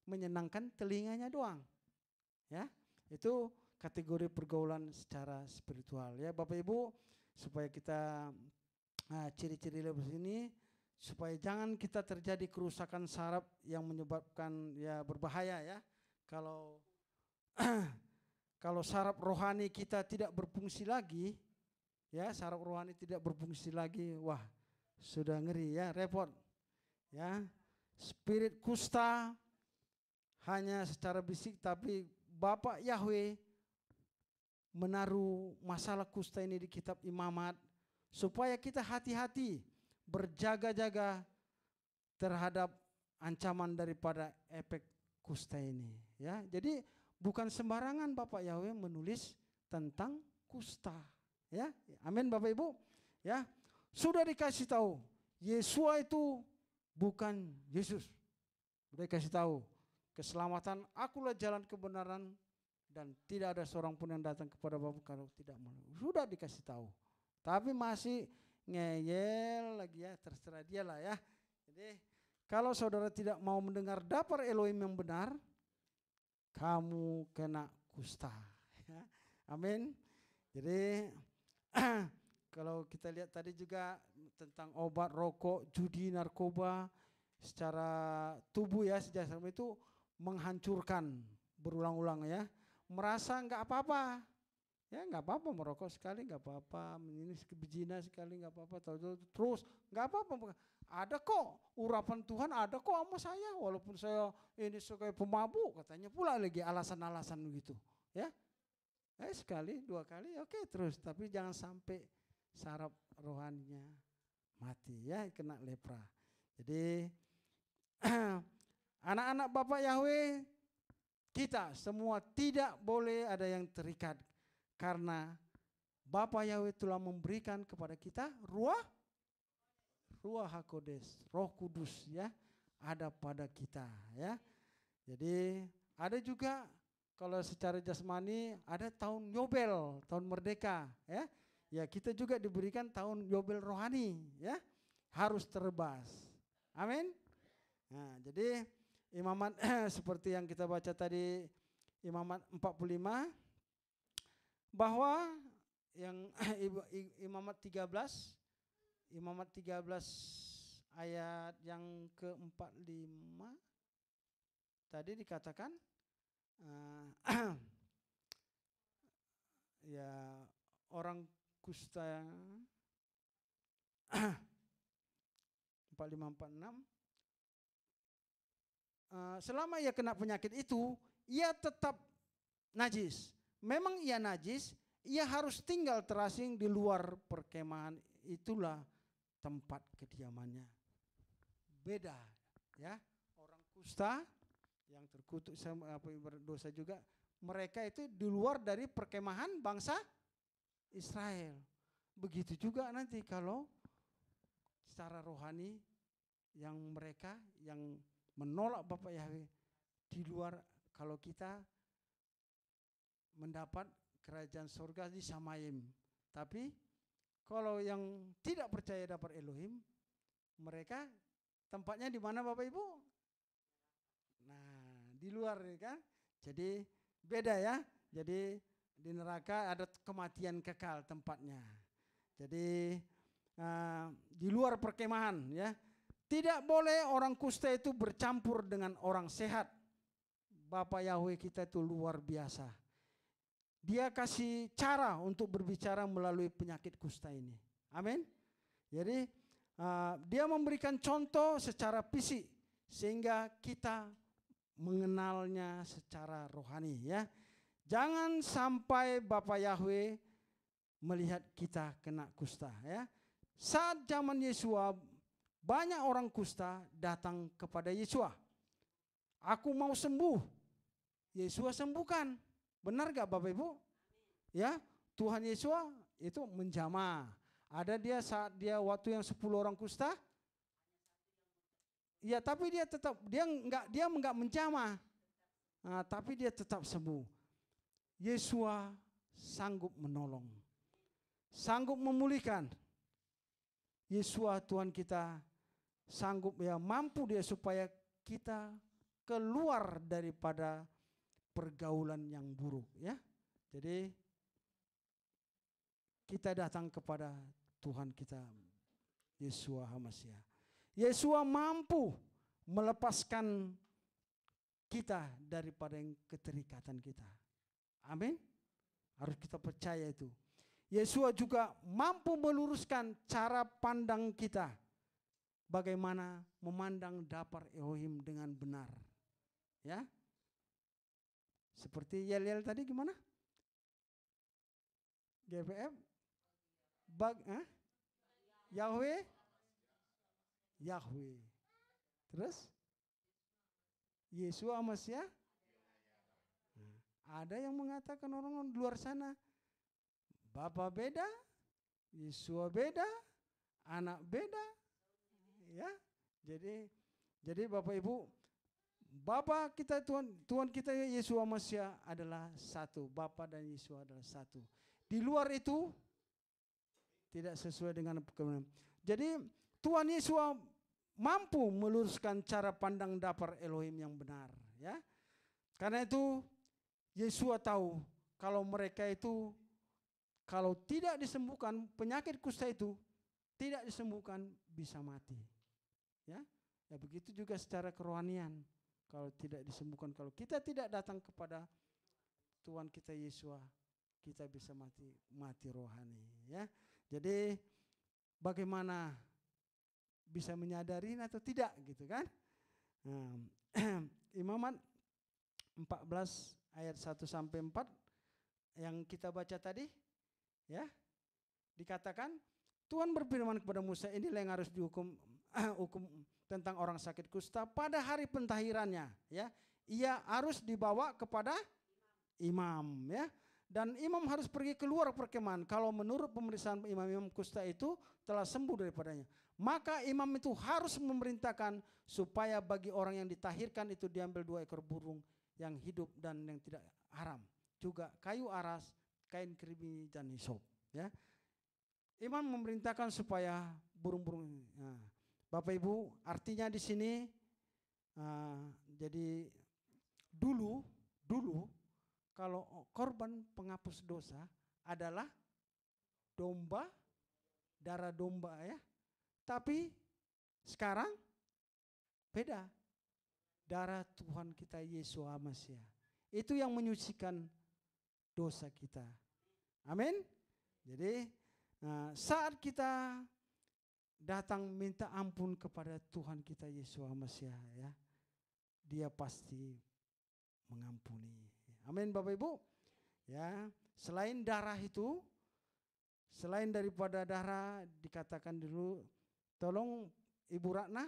menyenangkan telinganya doang. Ya, itu kategori pergaulan secara spiritual ya Bapak Ibu, supaya kita ciri-ciri lebih ini supaya jangan kita terjadi kerusakan saraf yang menyebabkan ya berbahaya ya. Kalau saraf rohani kita tidak berfungsi lagi, ya saraf rohani tidak berfungsi lagi, wah sudah ngeri ya, repot. Ya, spirit kusta hanya secara fisik, tapi Bapak Yahweh menaruh masalah kusta ini di kitab Imamat supaya kita hati-hati berjaga-jaga terhadap ancaman daripada efek kusta ini. Ya, jadi bukan sembarangan Bapak Yahweh menulis tentang kusta. Ya, amin Bapak Ibu. Ya, sudah dikasih tahu Yesua itu bukan Yesus. Sudah dikasih tahu keselamatan, akulah jalan kebenaran dan tidak ada seorang pun yang datang kepada Bapa kalau tidak melalui. Sudah dikasih tahu. Tapi masih ngeyel lagi ya, terserah dia lah ya. Jadi kalau saudara tidak mau mendengar dapar Elohim yang benar, kamu kena kusta. Ya. Amin. Jadi kalau kita lihat tadi juga tentang obat, rokok, judi, narkoba secara tubuh ya, sejak itu menghancurkan berulang-ulang ya. Merasa enggak apa-apa. Ya enggak apa-apa merokok sekali enggak apa-apa, ini berzina sekali enggak apa-apa, terus enggak apa-apa. Ada kok urapan Tuhan, ada kok sama saya walaupun saya ini sebagai pemabuk, katanya pula lagi alasan-alasan begitu, ya. Sekali, dua kali oke terus, tapi jangan sampai saraf rohaninya mati ya, kena lepra. Jadi anak-anak Bapak Yahweh kita semua tidak boleh ada yang terikat, karena Bapa Yahweh telah memberikan kepada kita Ruah HaKodes, Roh Kudus ya, ada pada kita ya. Jadi ada juga kalau secara jasmani ada tahun Yobel, tahun merdeka ya. Ya kita juga diberikan tahun Yobel rohani ya. Harus terbas. Amin. Nah, jadi imamat seperti yang kita baca tadi, imamat 45, bahwa yang imamat 13 ayat yang ke-45 tadi dikatakan ya orang kusta 45-46, selama ia kena penyakit itu, ia tetap najis. Memang ia najis, ia harus tinggal terasing di luar perkemahan, itulah tempat kediamannya. Beda ya, orang kusta yang terkutuk sama berdosa juga, mereka itu di luar dari perkemahan bangsa Israel. Begitu juga nanti kalau secara rohani yang mereka yang menolak Bapa Yahweh di luar, kalau kita mendapat kerajaan surga di Samayim. Tapi kalau yang tidak percaya dapat Elohim, mereka tempatnya di mana Bapak Ibu? Nah, di luar kan. Jadi beda ya. Jadi di neraka ada kematian kekal tempatnya. Jadi di luar perkemahan ya. Tidak boleh orang kusta itu bercampur dengan orang sehat. Bapa Yahweh kita itu luar biasa. Dia kasih cara untuk berbicara melalui penyakit kusta ini. Amin. Jadi dia memberikan contoh secara fisik sehingga kita mengenalnya secara rohani ya. Jangan sampai Bapa Yahweh melihat kita kena kusta ya. Saat zaman Yesua, banyak orang kusta datang kepada Yesua. Aku mau sembuh. Yesua sembuhkan. Benar gak Bapak Ibu? Ya, Tuhan Yesua itu menjamah. Ada dia saat dia waktu yang 10 orang kusta. Ya, tapi dia tetap dia enggak menjamah. Nah, tapi dia tetap sembuh. Yesua sanggup menolong. Sanggup memulihkan. Yesua Tuhan kita sanggup ya, mampu dia supaya kita keluar daripada pergaulan yang buruk ya. Jadi kita datang kepada Tuhan kita Yesua HaMasiah. Yesua mampu melepaskan kita daripada yang keterikatan kita. Amin. Harus kita percaya itu. Yesua juga mampu meluruskan cara pandang kita. Bagaimana memandang dapar Elohim dengan benar. Ya. Seperti yel-yel tadi gimana? GPF? Yahweh? Yahweh. Terus? Yesua HaMasiah? Ada yang mengatakan orang di luar sana, Bapa beda, Yesua beda, anak beda. Ya. Jadi Bapak Ibu, Bapa kita Tuhan kita Yesua HaMasiah adalah satu, Bapa dan Yesua adalah satu. Di luar itu tidak sesuai dengan kebenaran. Jadi Tuhan Yesua mampu meluruskan cara pandang dapar Elohim yang benar, ya. Karena itu Yesua tahu kalau mereka itu kalau tidak disembuhkan penyakit kusta itu tidak disembuhkan bisa mati. Ya. Ya begitu juga secara kerohanian. Kalau tidak disembuhkan, kalau kita tidak datang kepada Tuhan kita Yesua, kita bisa mati rohani, ya. Jadi bagaimana bisa menyadari atau tidak gitu kan? Imamat 14 ayat 1 sampai 4 yang kita baca tadi, ya. Dikatakan Tuhan berfirman kepada Musa, inilah yang harus dihukum hukum tentang orang sakit kusta pada hari pentahirannya, ya. ia harus dibawa kepada imam ya. Dan imam harus pergi keluar perkemahan. Kalau menurut pemeriksaan imam-imam kusta itu telah sembuh daripadanya. Maka imam itu harus memerintahkan supaya bagi orang yang ditahirkan itu diambil 2 ekor burung yang hidup dan yang tidak haram. Juga kayu aras, kain keribi dan hisop. Ya. Imam memerintahkan supaya burung-burung. Nah, Bapak Ibu, artinya di sini jadi dulu kalau korban penghapus dosa adalah domba, darah domba ya. Tapi sekarang beda. Darah Tuhan kita Yesus Masiah. Itu yang menyucikan dosa kita. Amin. Jadi saat kita datang minta ampun kepada Tuhan kita Yesus Masiah ya, Dia pasti mengampuni. Amin Bapak Ibu. Ya, selain darah itu, selain daripada darah dikatakan dulu, tolong Ibu Ratna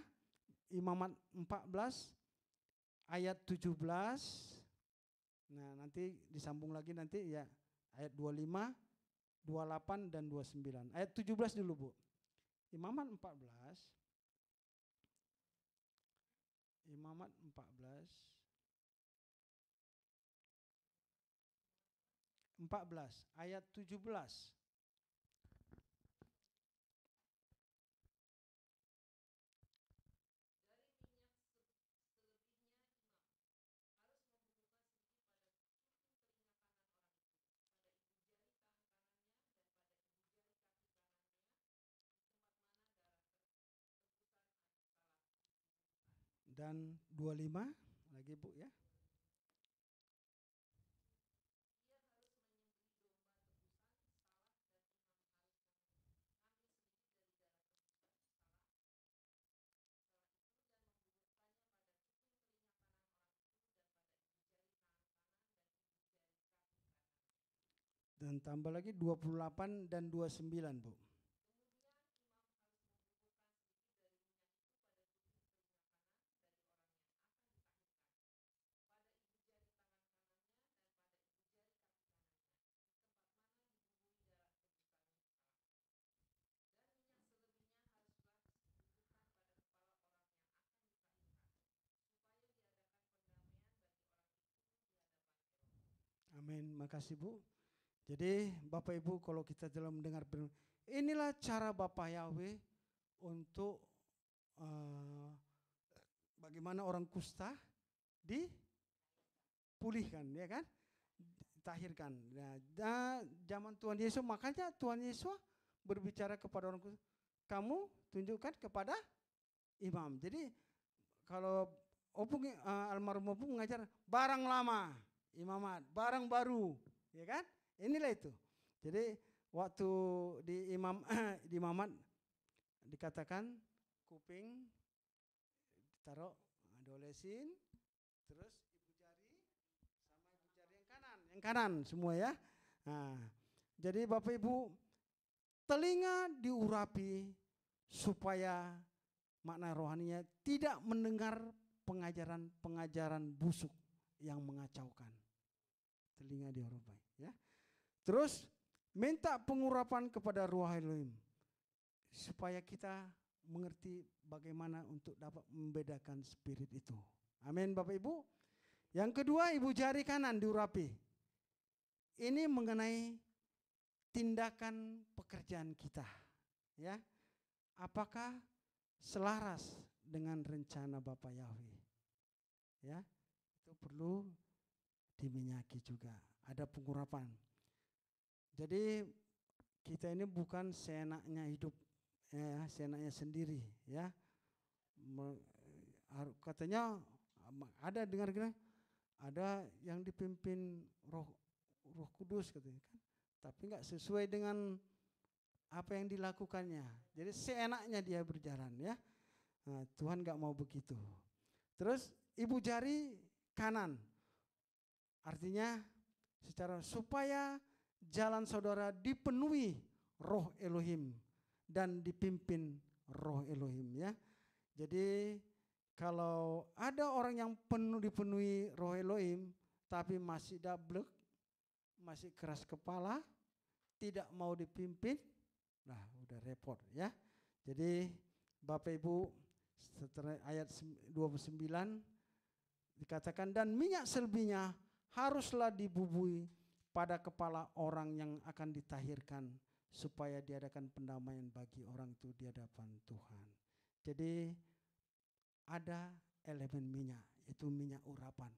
Imamat 14 ayat 17. Nah, nanti disambung lagi nanti ya ayat 25, 28 dan 29. Ayat 17 dulu Bu. Imamat 14. Imamat 14 ayat 17. Dan 25 lagi Bu ya. Dan tambah lagi 28 dan 29 Bu. Amin, makasih Bu. Jadi Bapak Ibu kalau kita dalam mendengar inilah cara Bapak Yahweh untuk bagaimana orang kusta dipulihkan ya kan, ditahirkan. Nah, zaman Tuhan Yesus makanya Tuhan Yesus berbicara kepada orang kusta, kamu tunjukkan kepada imam. Jadi kalau Opung almarhum Opung mengajar barang lama imamat, barang baru, ya kan? Inilah itu. Jadi waktu di imamat dikatakan kuping ditaruh dolesin, terus ibu jari sama ibu jari yang kanan semua ya. Nah, jadi Bapak Ibu telinga diurapi supaya makna rohaninya tidak mendengar pengajaran busuk yang mengacaukan. Telinga diurapi ya. Terus minta pengurapan kepada Ruah Elohim supaya kita mengerti bagaimana untuk dapat membedakan spirit itu. Amin Bapak Ibu. Yang kedua, ibu jari kanan diurapi. Ini mengenai tindakan pekerjaan kita ya. Apakah selaras dengan rencana Bapak Yahweh? Ya. Itu perlu diminyaki juga, ada pengurapan. Jadi kita ini bukan seenaknya hidup ya, seenaknya sendiri ya. Katanya ada dengar ada yang dipimpin Roh Kudus katanya kan, tapi enggak sesuai dengan apa yang dilakukannya. Jadi seenaknya dia berjalan ya. Nah, Tuhan enggak mau begitu. Terus ibu jari kanan artinya secara supaya jalan saudara dipenuhi Roh Elohim dan dipimpin Roh Elohim ya. Jadi kalau ada orang yang dipenuhi Roh Elohim tapi masih dablek, masih keras kepala, tidak mau dipimpin, nah udah repot ya. Jadi Bapak Ibu, setelah ayat 29 dikatakan, dan minyak selebihnya haruslah dibubui pada kepala orang yang akan ditahirkan, supaya diadakan pendamaian bagi orang itu di hadapan Tuhan. Jadi ada elemen minyak, itu minyak urapan.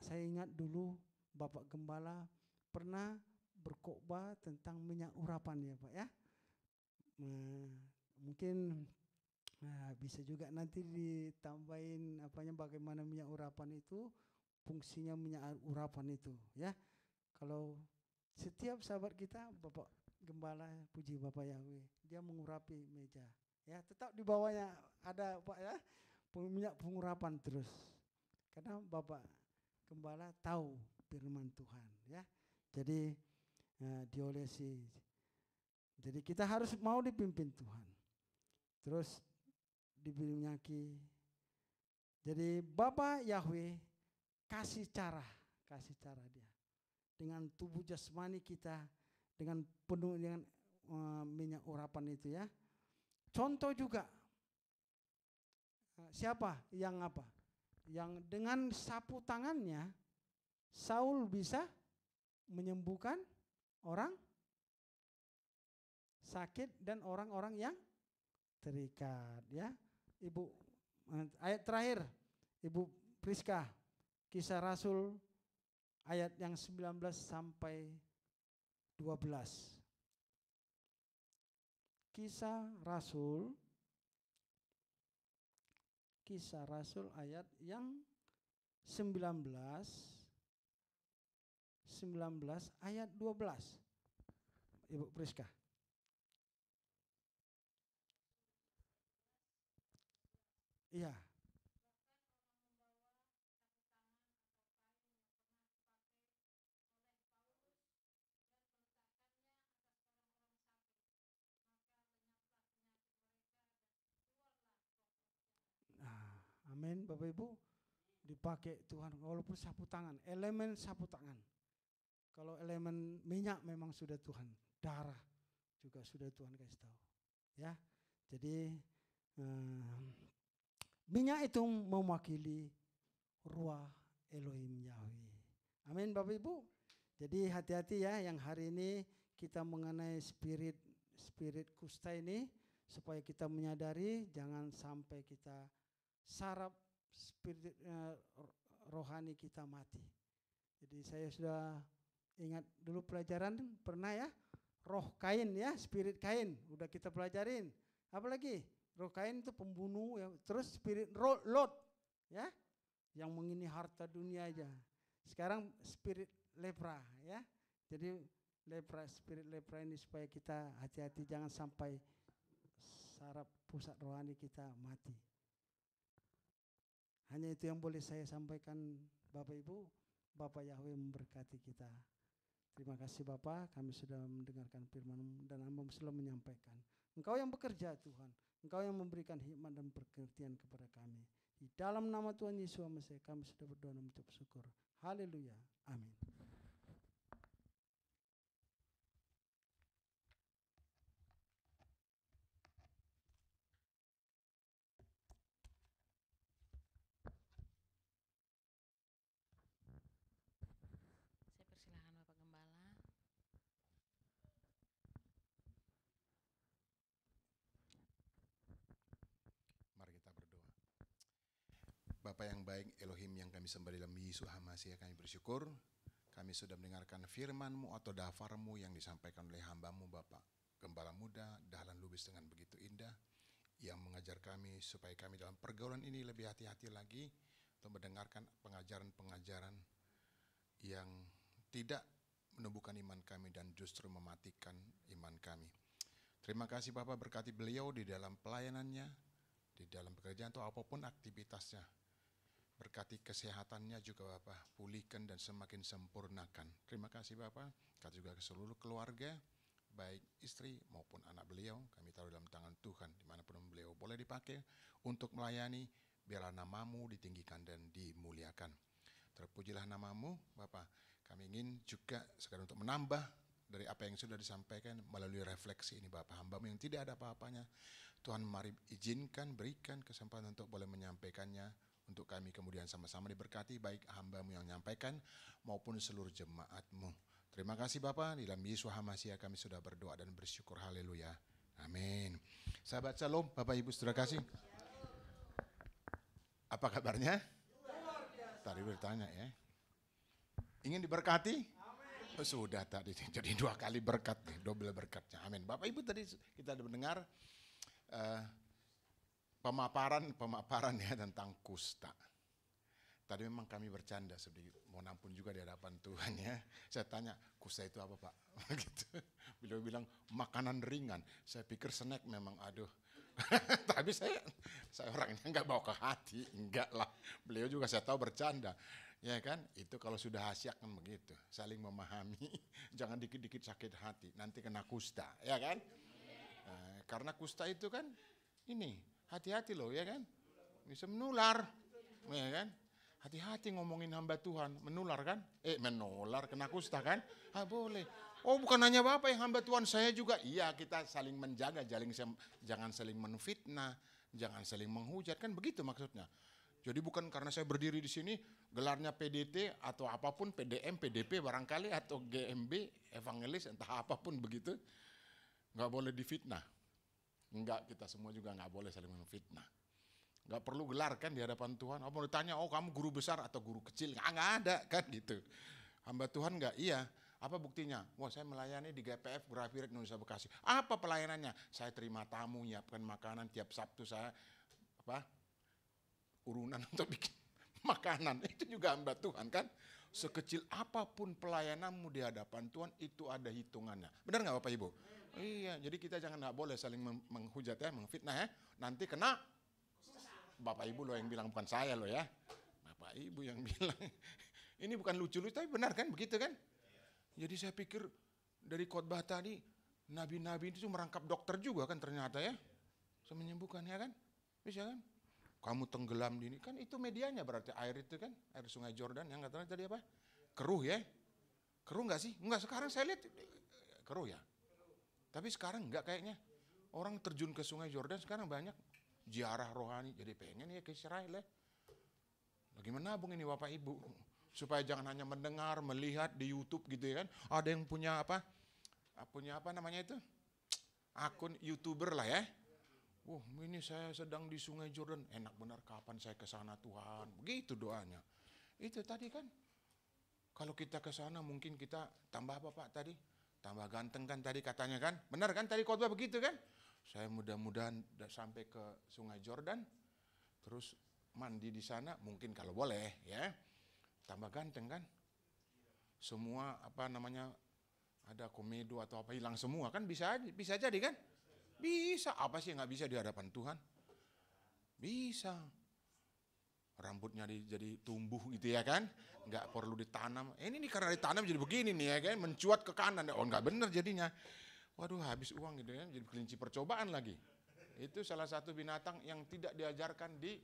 Saya ingat dulu Bapak Gembala pernah berkhotbah tentang minyak urapan ya Pak ya. Mungkin bisa juga nanti ditambahin bagaimana minyak urapan itu, fungsinya minyak urapan itu ya. Kalau setiap sahabat kita, Bapak Gembala, puji Bapak Yahweh, dia mengurapi meja ya, tetap di bawahnya ada Pak ya, minyak pengurapan terus, karena Bapak Gembala tahu firman Tuhan ya. Jadi diolesi, jadi kita harus mau dipimpin Tuhan, terus diminyaki. Jadi Bapak Yahweh kasih cara dia dengan tubuh jasmani kita, dengan penuh dengan minyak urapan itu ya. Contoh juga, siapa yang yang dengan sapu tangannya Saul bisa menyembuhkan orang sakit dan orang-orang yang terikat ya. Ibu, ayat terakhir Ibu Priska, Kisah Rasul ayat yang 19 sampai 12. Kisah Rasul ayat yang 19 ayat 12. Ibu Priska. Iya. Amin Bapak Ibu, dipakai Tuhan walaupun sapu tangan, elemen sapu tangan. Kalau elemen minyak memang sudah Tuhan, darah juga sudah Tuhan kasih tahu. Ya, jadi minyak itu mewakili ruah Elohim Yahweh. Amin Bapak Ibu. Jadi hati-hati ya yang hari ini kita mengenai spirit kusta ini, supaya kita menyadari jangan sampai kita saraf spirit rohani kita mati. Jadi saya sudah ingat dulu pelajaran pernah ya, roh Kain ya, spirit Kain udah kita pelajarin. Apalagi roh Kain itu pembunuh ya, terus spirit Lot ya, yang mengini harta dunia aja. Sekarang spirit lepra ya. Jadi spirit lepra ini supaya kita hati-hati jangan sampai saraf pusat rohani kita mati. Hanya itu yang boleh saya sampaikan Bapak Ibu. Bapak Yahweh memberkati kita. Terima kasih Bapak, kami sudah mendengarkan firman-Mu dan hamba sudah menyampaikan. Engkau yang bekerja Tuhan, Engkau yang memberikan hikmat dan pengertian kepada kami. Di dalam nama Tuhan Yesus Mesias kami sudah berdoa dan mengucap syukur. Haleluya. Amin. Bapa yang baik, Elohim yang kami sembah dalam Yesus HaMasiah, kami bersyukur kami sudah mendengarkan firman-Mu atau dafar-Mu yang disampaikan oleh hamba-Mu Bapak Gembala Muda Dahlan Lubis dengan begitu indah, yang mengajar kami supaya kami dalam pergaulan ini lebih hati-hati lagi untuk mendengarkan pengajaran-pengajaran yang tidak menumbuhkan iman kami dan justru mematikan iman kami. Terima kasih Bapak, berkati beliau di dalam pelayanannya, di dalam pekerjaan atau apapun aktivitasnya. Berkati kesehatannya juga Bapak, pulihkan dan semakin sempurnakan. Terima kasih Bapak, berkati juga ke seluruh keluarga, baik istri maupun anak beliau, kami taruh dalam tangan Tuhan, dimanapun beliau boleh dipakai untuk melayani, biarlah namamu ditinggikan dan dimuliakan. Terpujilah namamu, Bapa. Kami ingin juga sekarang untuk menambah dari apa yang sudah disampaikan melalui refleksi ini, Bapa. Hambamu yang tidak ada apa-apanya, Tuhan mari izinkan, berikan kesempatan untuk boleh menyampaikannya, untuk kami kemudian sama-sama diberkati, baik hambamu yang menyampaikan maupun seluruh jemaatmu. Terima kasih Bapa, di dalam Yesus Hamasiah kami sudah berdoa dan bersyukur, haleluya, amin. Sahabat Shalom, Bapak Ibu saudara kasih, apa kabarnya? Tadi bertanya ya, ingin diberkati? Oh, sudah tadi, jadi 2 kali berkat, double berkatnya, amin. Bapak Ibu tadi kita sudah mendengar pemaparan ya tentang kusta. Tadi memang kami bercanda sedikit, mohon ampun juga di hadapan Tuhan ya. Saya tanya, kusta itu apa Pak? Gitu. Beliau bilang makanan ringan. Saya pikir snack memang, aduh. Tapi saya orangnya nggak bawa ke hati, enggak lah. Beliau juga saya tahu bercanda, ya kan? Itu kalau sudah asyak kan begitu, saling memahami. Jangan dikit-dikit sakit hati, nanti kena kusta, ya kan? Karena kusta itu kan ini hati-hati loh, ya kan? Bisa menular, ya kan? Hati-hati ngomongin hamba Tuhan, menular kan? Menular kena kusta kan? Boleh. Oh bukan hanya Bapak yang hamba Tuhan, saya juga. Iya, kita saling menjaga, jangan saling menfitnah, jangan saling menghujat, kan begitu maksudnya. Jadi bukan karena saya berdiri di sini, gelarnya PDT atau apapun, PDM, PDP barangkali, atau GMB, evangelis, entah apapun begitu, nggak boleh difitnah. Enggak, kita semua juga nggak boleh saling menfitnah. Nggak perlu gelar kan di hadapan Tuhan. Mau ditanya, oh kamu guru besar atau guru kecil? Nggak ada kan gitu. Hamba Tuhan nggak, iya. Apa buktinya? Wah saya melayani di GPF Grafirek Indonesia Bekasi. Apa pelayanannya? Saya terima tamu, nyiapkan makanan tiap Sabtu, saya urunan untuk bikin makanan. Itu juga hamba Tuhan kan. Sekecil apapun pelayananmu di hadapan Tuhan itu ada hitungannya. Benar nggak Bapak Ibu? Iya, jadi kita nggak boleh saling menghujat ya, menghujat ya. Nanti kena Bapak Ibu loh yang bilang, bukan saya loh ya. Bapak Ibu yang bilang. Ini bukan lucu-lucu tapi benar kan, begitu kan? Jadi saya pikir dari khotbah tadi, nabi-nabi itu merangkap dokter juga kan ternyata ya. Bisa menyembuhkan ya kan? Bisa kan? Kamu tenggelam di ini, kan itu medianya berarti air itu kan, air sungai Jordan yang katanya tadi apa? Keruh ya? Keruh nggak sih? Enggak, sekarang saya lihat keruh ya. Tapi sekarang enggak kayaknya. Orang terjun ke sungai Jordan sekarang banyak. Ziarah rohani, jadi pengen ya ke Israel ya. Lagi menabung ini Bapak Ibu. Supaya jangan hanya mendengar, melihat di YouTube gitu ya kan. Ada yang punya apa namanya itu? Akun YouTuber lah ya. Wah ini saya sedang di sungai Jordan, enak benar kapan saya ke sana Tuhan. Begitu doanya. Itu tadi kan. Kalau kita ke sana mungkin kita tambah apa Pak tadi? Tambah ganteng kan tadi katanya kan. Benar kan tadi khotbah begitu kan? Saya mudah-mudahan sampai ke sungai Jordan, terus mandi di sana mungkin kalau boleh ya. Tambah ganteng kan? Semua apa namanya, ada komedo atau apa hilang semua kan, bisa jadi kan? Bisa, apa sih yang nggak bisa di hadapan Tuhan? Bisa. Rambutnya jadi tumbuh gitu ya kan? Nggak perlu ditanam. Ini karena ditanam jadi begini nih ya kan? Mencuat ke kanan. Oh nggak bener jadinya. Waduh habis uang gitu ya, jadi kelinci percobaan lagi. Itu salah satu binatang yang tidak diajarkan di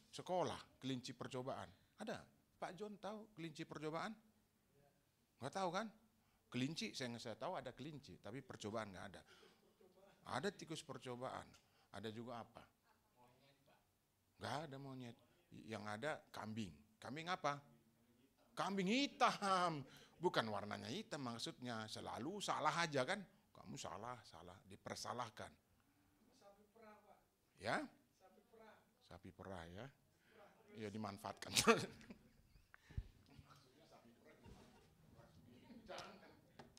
sekolah, kelinci percobaan. Ada? Pak John tahu kelinci percobaan? Nggak tahu kan? Kelinci, saya tahu ada kelinci, tapi percobaan nggak ada. Ada tikus percobaan, ada juga apa? Nggak ada monyet. Yang ada kambing. Kambing apa? Kambing hitam. Bukan warnanya hitam maksudnya, selalu salah aja kan? Kamu salah, dipersalahkan. Sapi perah, Pak. Ya? Sapi perah. Sapi perah ya. Ya dimanfaatkan.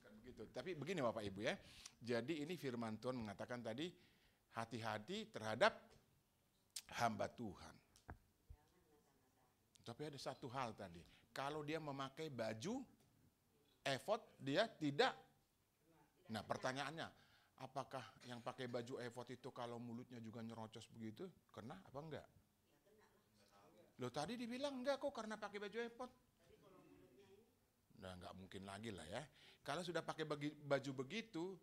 Kan begitu. Tapi begini Bapak Ibu ya. Jadi ini firman Tuhan mengatakan tadi, hati-hati terhadap hamba Tuhan. Tapi ada satu hal tadi. Kalau dia memakai baju efod, dia tidak. Nah pertanyaannya, apakah yang pakai baju efod itu kalau mulutnya juga nyerocos begitu, kena apa enggak? Loh tadi dibilang enggak kok karena pakai baju efod. Nah enggak mungkin lagi lah ya. Kalau sudah pakai baju begitu,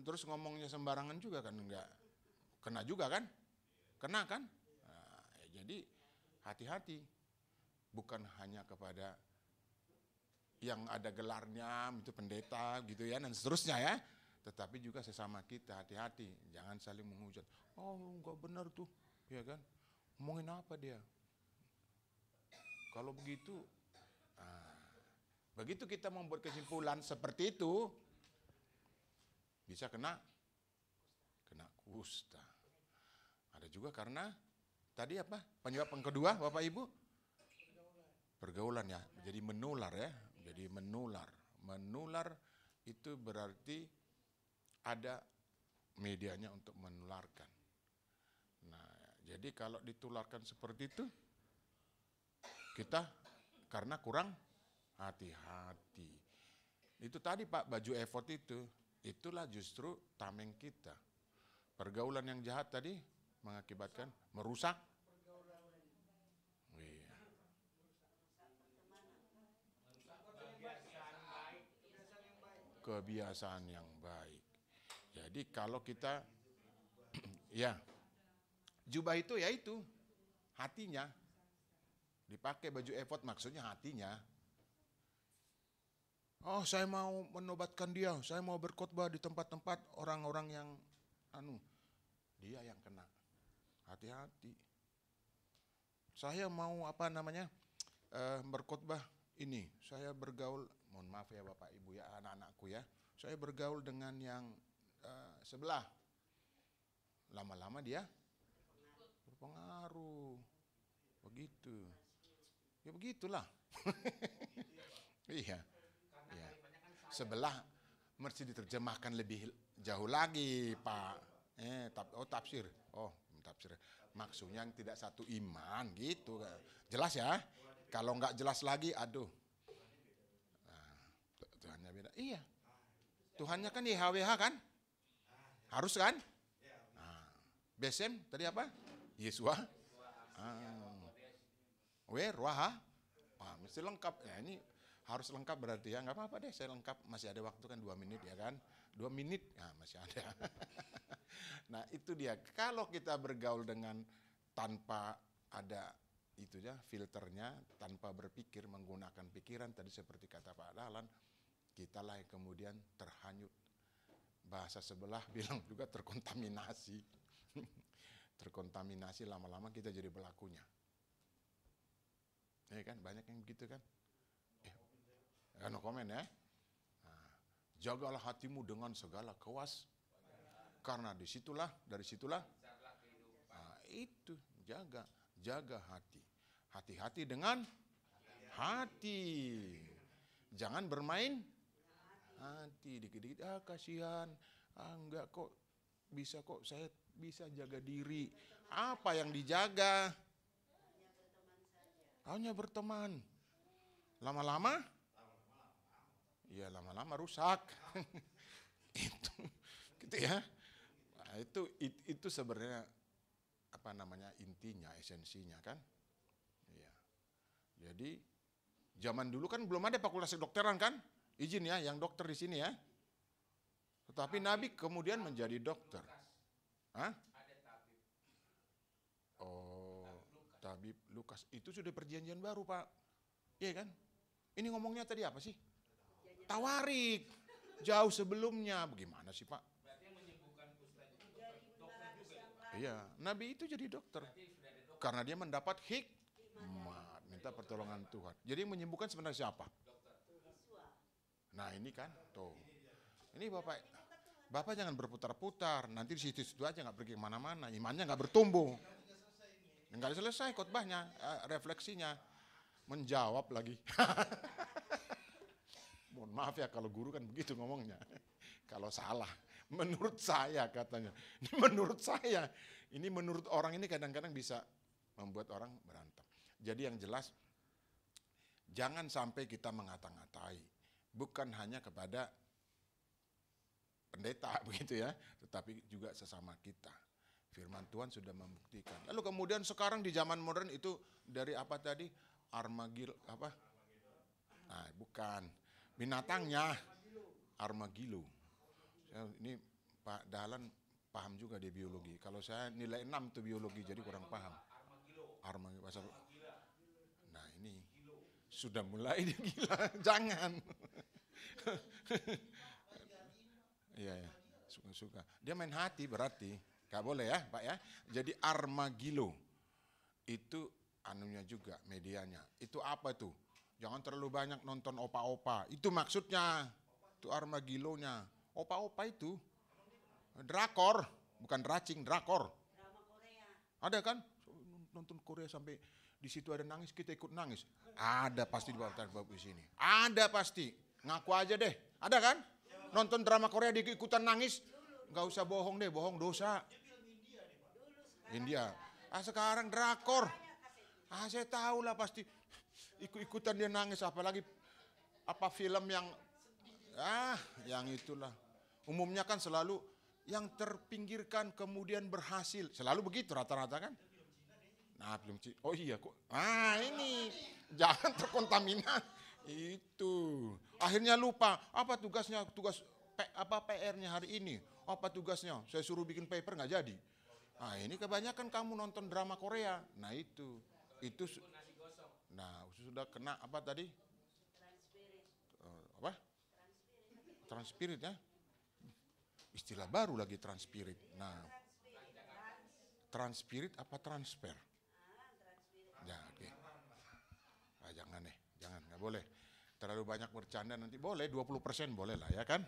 terus ngomongnya sembarangan juga kan enggak. Kena juga kan? Kena kan? Nah, jadi hati-hati, bukan hanya kepada yang ada gelarnya itu pendeta gitu ya dan seterusnya ya, tetapi juga sesama kita hati-hati, jangan saling menghujat. Oh enggak benar tuh, ya kan? Ngomongin apa dia? Kalau begitu, begitu kita membuat kesimpulan seperti itu, bisa kena kusta. Ada juga karena tadi apa? Penyebab yang kedua, Bapak Ibu? Pergaulan ya. Jadi menular ya. Jadi menular. Menular itu berarti ada medianya untuk menularkan. Nah, jadi kalau ditularkan seperti itu, kita karena kurang hati-hati. Itu tadi Pak, baju efod itu, itulah justru tameng kita. Pergaulan yang jahat tadi mengakibatkan merusak. Iya. Kebiasaan yang baik. Jadi kalau kita, ya, jubah itu ya itu, hatinya. Dipakai baju efod maksudnya hatinya. Oh saya mau menobatkan dia, saya mau berkhotbah di tempat-tempat orang-orang yang dia yang kena. Hati-hati. Saya mau berkhotbah ini, saya bergaul, mohon maaf ya Bapak Ibu ya, anak-anakku ya, saya bergaul dengan yang sebelah. Lama-lama dia berpengaruh. Begitu. Ya begitulah. Iya. Ya. Sebelah mesti diterjemahkan lebih jauh lagi, Pak. Tafsir. Tafsir. Maksudnya yang tidak satu iman gitu. Jelas ya? Kalau nggak jelas lagi, aduh. Tuhannya beda. Iya. Tuhannya kan YHWH kan? Harus kan? Besem tadi apa? Yesua. Waha. Mesti lengkap. Ya ini harus lengkap berarti ya. Nggak apa-apa deh, saya lengkap. Masih ada waktu kan 2 menit ya kan? 2 menit, masih ada. Nah itu dia. Kalau kita bergaul dengan tanpa ada itu ya filternya, tanpa berpikir menggunakan pikiran tadi seperti kata Pak Dahlan, kitalah yang kemudian terhanyut. Bahasa sebelah bilang juga terkontaminasi. Terkontaminasi lama-lama kita jadi pelakunya. Ya kan banyak yang begitu kan. No komen ya. Jagalah hatimu dengan segala karena dari situlah itu jaga hati. Hati-hati dengan hati. Jangan bermain hati dikit-dikit. Kasihan. Enggak kok bisa kok saya bisa jaga diri. Apa yang dijaga? Hanya berteman. Lama-lama? Ya lama-lama rusak. Itu gitu ya. Nah, itu sebenarnya intinya, esensinya kan. Iya. Jadi zaman dulu kan belum ada fakultas kedokteran kan? Izin ya, yang dokter di sini ya. Tetapi Nabi kemudian menjadi dokter. Hah? Tabib Lukas itu sudah perjanjian baru Pak. Iya kan? Ini ngomongnya tadi apa sih? Tawarik. Jauh sebelumnya. Bagaimana sih Pak? Iya, Nabi itu jadi dokter. Karena dia mendapat hikmat, minta pertolongan Tuhan. Jadi menyembuhkan sebenarnya siapa? Nah ini kan, tuh. Ini Bapak jangan berputar-putar. Nanti di situ-situ aja nggak pergi kemana-mana. Imannya nggak bertumbuh. Nggak selesai khotbahnya, refleksinya. Menjawab lagi. Mohon maaf ya kalau guru kan begitu ngomongnya. Kalau salah. Menurut saya katanya. Ini menurut saya. Ini menurut orang ini kadang-kadang bisa membuat orang berantem. Jadi yang jelas, jangan sampai kita mengata-ngatai. Bukan hanya kepada pendeta begitu ya, tetapi juga sesama kita. Firman Tuhan sudah membuktikan. Lalu kemudian sekarang di zaman modern itu dari apa tadi? Armagil apa? Nah, bukan. Binatangnya armadillo. Ini Pak Dahlan paham juga di biologi. Kalau saya nilai 6 tuh biologi jadi kurang paham. Arma bahasa. Nah ini sudah mulai dia gila, jangan. Iya ya, suka-suka. Dia main hati berarti, gak boleh ya Pak ya. Jadi armagilo itu anunya juga medianya. Itu apa tuh? Jangan terlalu banyak nonton opa-opa. Itu maksudnya, itu armagilonya. Opa-opa itu drakor, bukan racing, drakor. Ada kan? Nonton Korea sampai di situ ada nangis, kita ikut nangis. Ada pasti di bawah di sini. Ada pasti. Ngaku aja deh. Ada kan? Nonton drama Korea ikutan nangis. Enggak usah bohong deh, bohong dosa. India. Sekarang drakor. Saya tahu lah pasti ikut-ikutan dia nangis, apalagi apa film yang yang itulah. Umumnya kan selalu yang terpinggirkan kemudian berhasil. Selalu begitu rata-rata kan? Nah, belum oh iya kok. Ini jangan terkontaminasi. Itu. Akhirnya lupa apa tugasnya, PR-nya hari ini. Apa tugasnya? Saya suruh bikin paper nggak jadi. Nah, ini kebanyakan kamu nonton drama Korea. Nah, itu nah, sudah kena apa tadi? Apa? Transpirit ya? Istilah baru lagi transpirit. Nah, transpirit apa transfer? Ya, oke. Jangan jangan, nggak boleh. Terlalu banyak bercanda nanti boleh 20% boleh lah ya kan?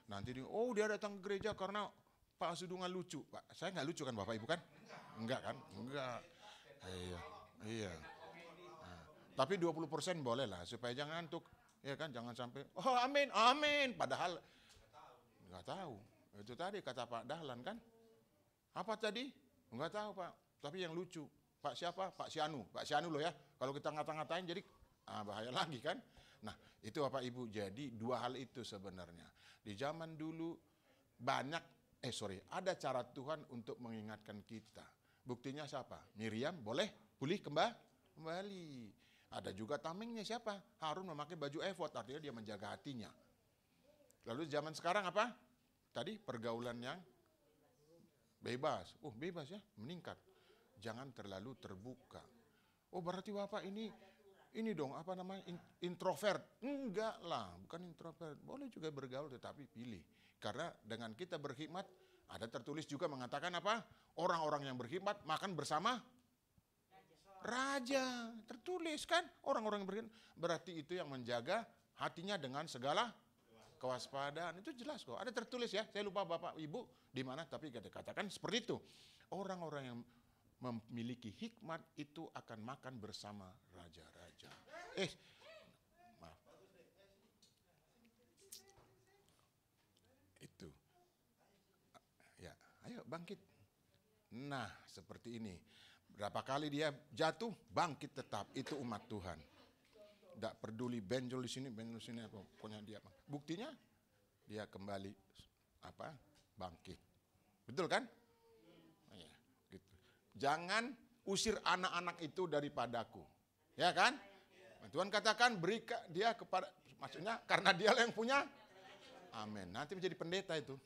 Nanti dia datang ke gereja karena Pak Sudungan lucu. Pak, saya nggak lucu kan Bapak Ibu kan? Enggak kan? Enggak. Iya. Nah, tapi 20% boleh lah supaya jangan ngantuk. Ya kan, jangan sampai amin. Padahal nggak tahu. Itu tadi kata Pak Dahlan kan? Apa tadi? Nggak tahu Pak. Tapi yang lucu. Pak siapa? Pak Sianu loh ya. Kalau kita ngata-ngatain jadi bahaya lagi kan. Nah itu Bapak Ibu, jadi dua hal itu sebenarnya. Di zaman dulu ada cara Tuhan untuk mengingatkan kita. Buktinya siapa? Miriam boleh pulih kembali. Ada juga tamengnya siapa? Harun memakai baju efod, artinya dia menjaga hatinya. Lalu zaman sekarang apa? Tadi pergaulan yang bebas. Bebas ya, meningkat. Jangan terlalu terbuka. Berarti Bapak ini dong apa namanya introvert. Enggak lah, bukan introvert. Boleh juga bergaul tetapi pilih. Karena dengan kita berkhidmat, ada tertulis juga mengatakan apa? Orang-orang yang berkhidmat makan bersama raja. Tertulis kan? Orang-orang yang berkhidmat. Berarti itu yang menjaga hatinya dengan segala kewaspadaan. Itu jelas kok. Ada tertulis ya. Saya lupa Bapak Ibu di mana, tapi katakan seperti itu. Orang-orang yang memiliki hikmat itu akan makan bersama raja-raja. Maaf. Itu. Ya, ayo bangkit. Nah, seperti ini. Berapa kali dia jatuh, bangkit tetap. Itu umat Tuhan. Tidak peduli benjol di sini, apa. Pokoknya dia. Buktinya dia kembali bangkit. Betul kan? Jangan usir anak-anak itu daripadaku. Ya kan? Tuhan katakan berikan dia kepada, maksudnya karena dia yang punya. Amin. Nanti menjadi pendeta itu.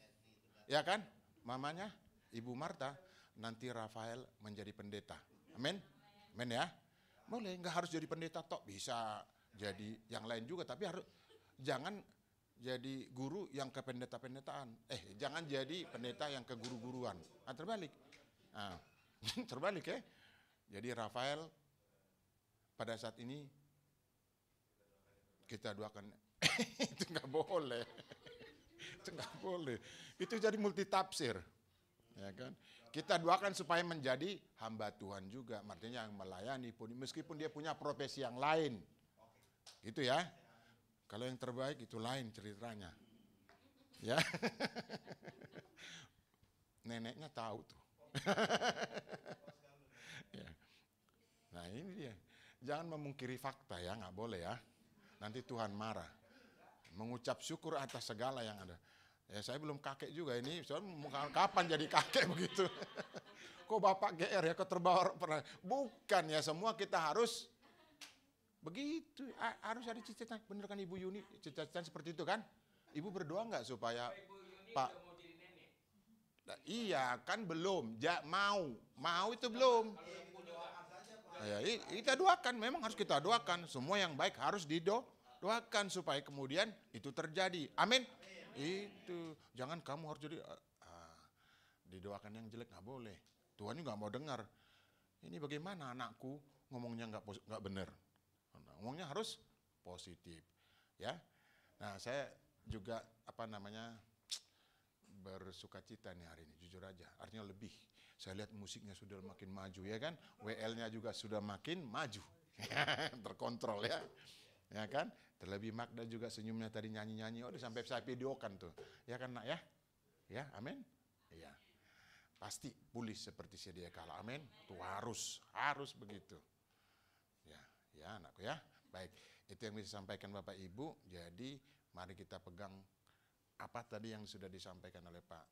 Ya kan? Mamanya Ibu Marta, nanti Rafael menjadi pendeta. Amin. Amin ya. Boleh, enggak harus jadi pendeta tok, bisa jadi yang lain juga, tapi jangan jadi guru yang ke pendeta-pendetaan. Jangan jadi pendeta yang ke guru-guruan. Terbalik. Terbalik ya. Jadi Rafael pada saat ini kita doakan. Itu nggak boleh. Itu nggak boleh. Itu jadi multitafsir. Ya kan? Kita doakan supaya menjadi hamba Tuhan juga. Artinya yang melayani pun meskipun dia punya profesi yang lain. Itu ya. Kalau yang terbaik itu lain ceritanya. Ya. Neneknya tahu tuh. Ya. Nah ini dia, jangan memungkiri fakta ya, nggak boleh ya. Nanti Tuhan marah. Mengucap syukur atas segala yang ada. Ya saya belum kakek juga ini, soalnya kapan jadi kakek begitu? Kok Bapak GR ya, kok terbawa pernah? Bukan ya, semua kita harus begitu. Harus ada cita-cita, bener kan Ibu Yuni? Cita-cita seperti itu kan? Ibu berdoa nggak supaya Pak? Iya kan belum, mau itu belum. Ya, kita doakan, memang harus kita doakan. Semua yang baik harus didoakan supaya kemudian itu terjadi. Amin. Itu, jangan kamu harus jadi didoakan yang jelek, nggak boleh. Tuhan juga nggak mau dengar. Ini bagaimana anakku ngomongnya nggak benar. Ngomongnya harus positif, ya. Nah, saya juga bersukacita nih hari ini, jujur aja. Artinya lebih. Saya lihat musiknya sudah makin maju, ya kan? WL-nya juga sudah makin maju. Terkontrol, ya. Ya kan? Terlebih Magda juga senyumnya tadi nyanyi-nyanyi. Udah sampai saya videokan tuh. Ya kan, Nak, ya? Ya, amin. Iya. Pasti pulih seperti sedia kala. Amin. Itu harus begitu. Ya, anakku ya. Baik, itu yang bisa sampaikan Bapak Ibu. Jadi, mari kita pegang apa tadi yang sudah disampaikan oleh Pak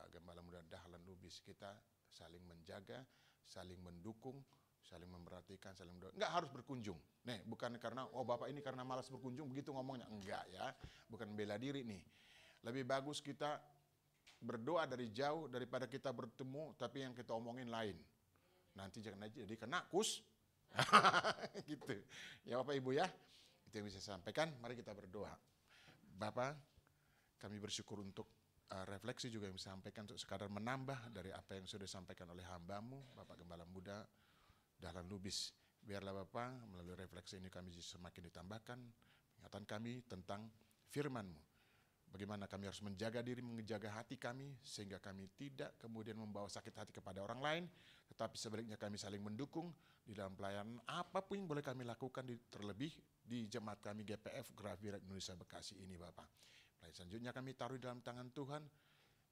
Gembala Muda Dahlan Lubis. Kita saling menjaga, saling mendukung, saling memperhatikan, saling mendoakan. Enggak harus berkunjung. Nih, bukan karena Bapak ini karena malas berkunjung begitu ngomongnya. Enggak ya. Bukan bela diri nih. Lebih bagus kita berdoa dari jauh daripada kita bertemu tapi yang kita omongin lain. Nanti jangan jadi kena gitu. Ya Bapak Ibu ya. Itu yang bisa saya sampaikan. Mari kita berdoa. Bapak, kami bersyukur untuk refleksi juga yang disampaikan untuk sekadar menambah dari apa yang sudah disampaikan oleh hamba-Mu, Bapak Gembala Muda Dahlan Lubis. Biarlah Bapak melalui refleksi ini kami semakin ditambahkan ingatan kami tentang firman-Mu. Bagaimana kami harus menjaga diri, menjaga hati kami, sehingga kami tidak kemudian membawa sakit hati kepada orang lain, tetapi sebaliknya kami saling mendukung di dalam pelayanan apapun yang boleh kami lakukan, terlebih di jemaat kami GPF Grafirat Indonesia Bekasi ini Bapak. Selanjutnya kami taruh di dalam tangan Tuhan,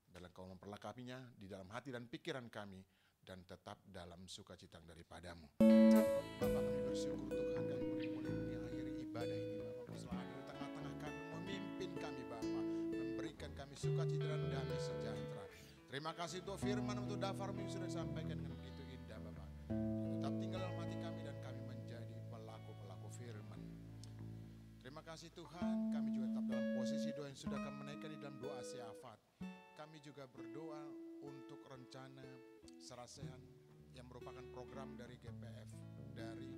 dalam Kau memperlengkapinya di dalam hati dan pikiran kami, dan tetap dalam sukacita daripada-Mu. Bapak, kami bersyukur Tuhan, kami boleh mengakhiri ibadah ini Bapak, selalu di tengah-tengah kami, memimpin kami Bapak, memberikan kami sukacita dan damai sejahtera. Terima kasih untuk firman, untuk daftar-Mu yang sudah disampaikan dengan begitu indah Bapak. Tetap tinggal dalam hati kami dan kami menjadi pelaku-pelaku firman. Terima kasih Tuhan, kami juga tetap dalam posisi doa yang sudah kami menaikkan di dalam doa syafaat. Kami juga berdoa untuk rencana serasehan yang merupakan program dari GPF, dari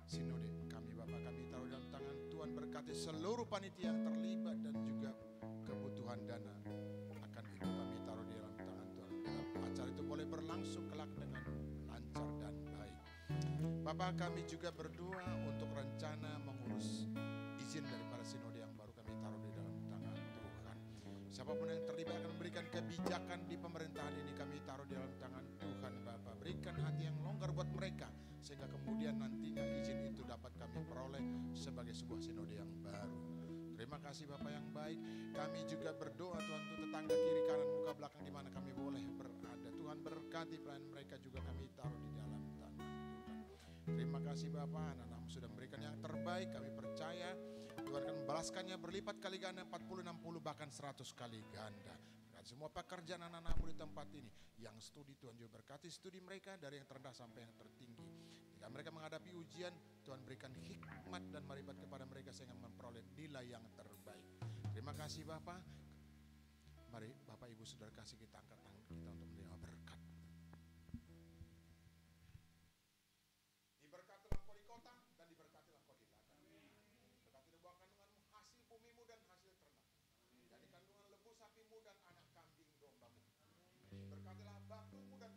Sinode. Kami Bapak, kami taruh dalam tangan Tuhan, berkati seluruh panitia yang terlibat dan juga kebutuhan dana. Akan itu kami taruh di dalam tangan Tuhan. Dalam acara itu boleh berlangsung kelak dengan lancar dan baik. Bapak, kami juga berdoa untuk rencana mengurus izin daripada sinode yang baru, kami taruh di dalam tangan Tuhan. Siapapun yang terlibat akan memberikan kebijakan di pemerintahan ini, kami taruh di dalam tangan Tuhan Bapak. Berikan hati yang longgar buat mereka, sehingga kemudian nantinya izin itu dapat kami peroleh sebagai sebuah sinode yang baru. Terima kasih Bapak yang baik. Kami juga berdoa Tuhan untuk tetangga kiri kanan muka belakang di mana kami boleh berada. Tuhan berkati pelayan mereka juga, kami taruh di dalam tangan Tuhan. Terima kasih Bapak, anak-anak sudah memberikan yang terbaik. Kami percaya Tuhan akan membalaskannya berlipat kali ganda, 40, 60, bahkan 100 kali ganda. Dan semua pekerjaan anak-anakmu di tempat ini, yang studi Tuhan juga berkati studi mereka dari yang terendah sampai yang tertinggi. Jika mereka menghadapi ujian, Tuhan berikan hikmat dan marifat kepada mereka sehingga memperoleh nilai yang terbaik. Terima kasih Bapak. Mari Bapak Ibu Saudara kasih kita angkat tangan kita untuk menerima berkat. Diberkatilah engkau di kota dan diberkatilah engkau di ladang. Berkati buah kandunganmu, hasil bumimu dan hasil ternak. Jadi kandungan lembu sapimu dan anak kambing dombamu. Berkatilah bakumu dan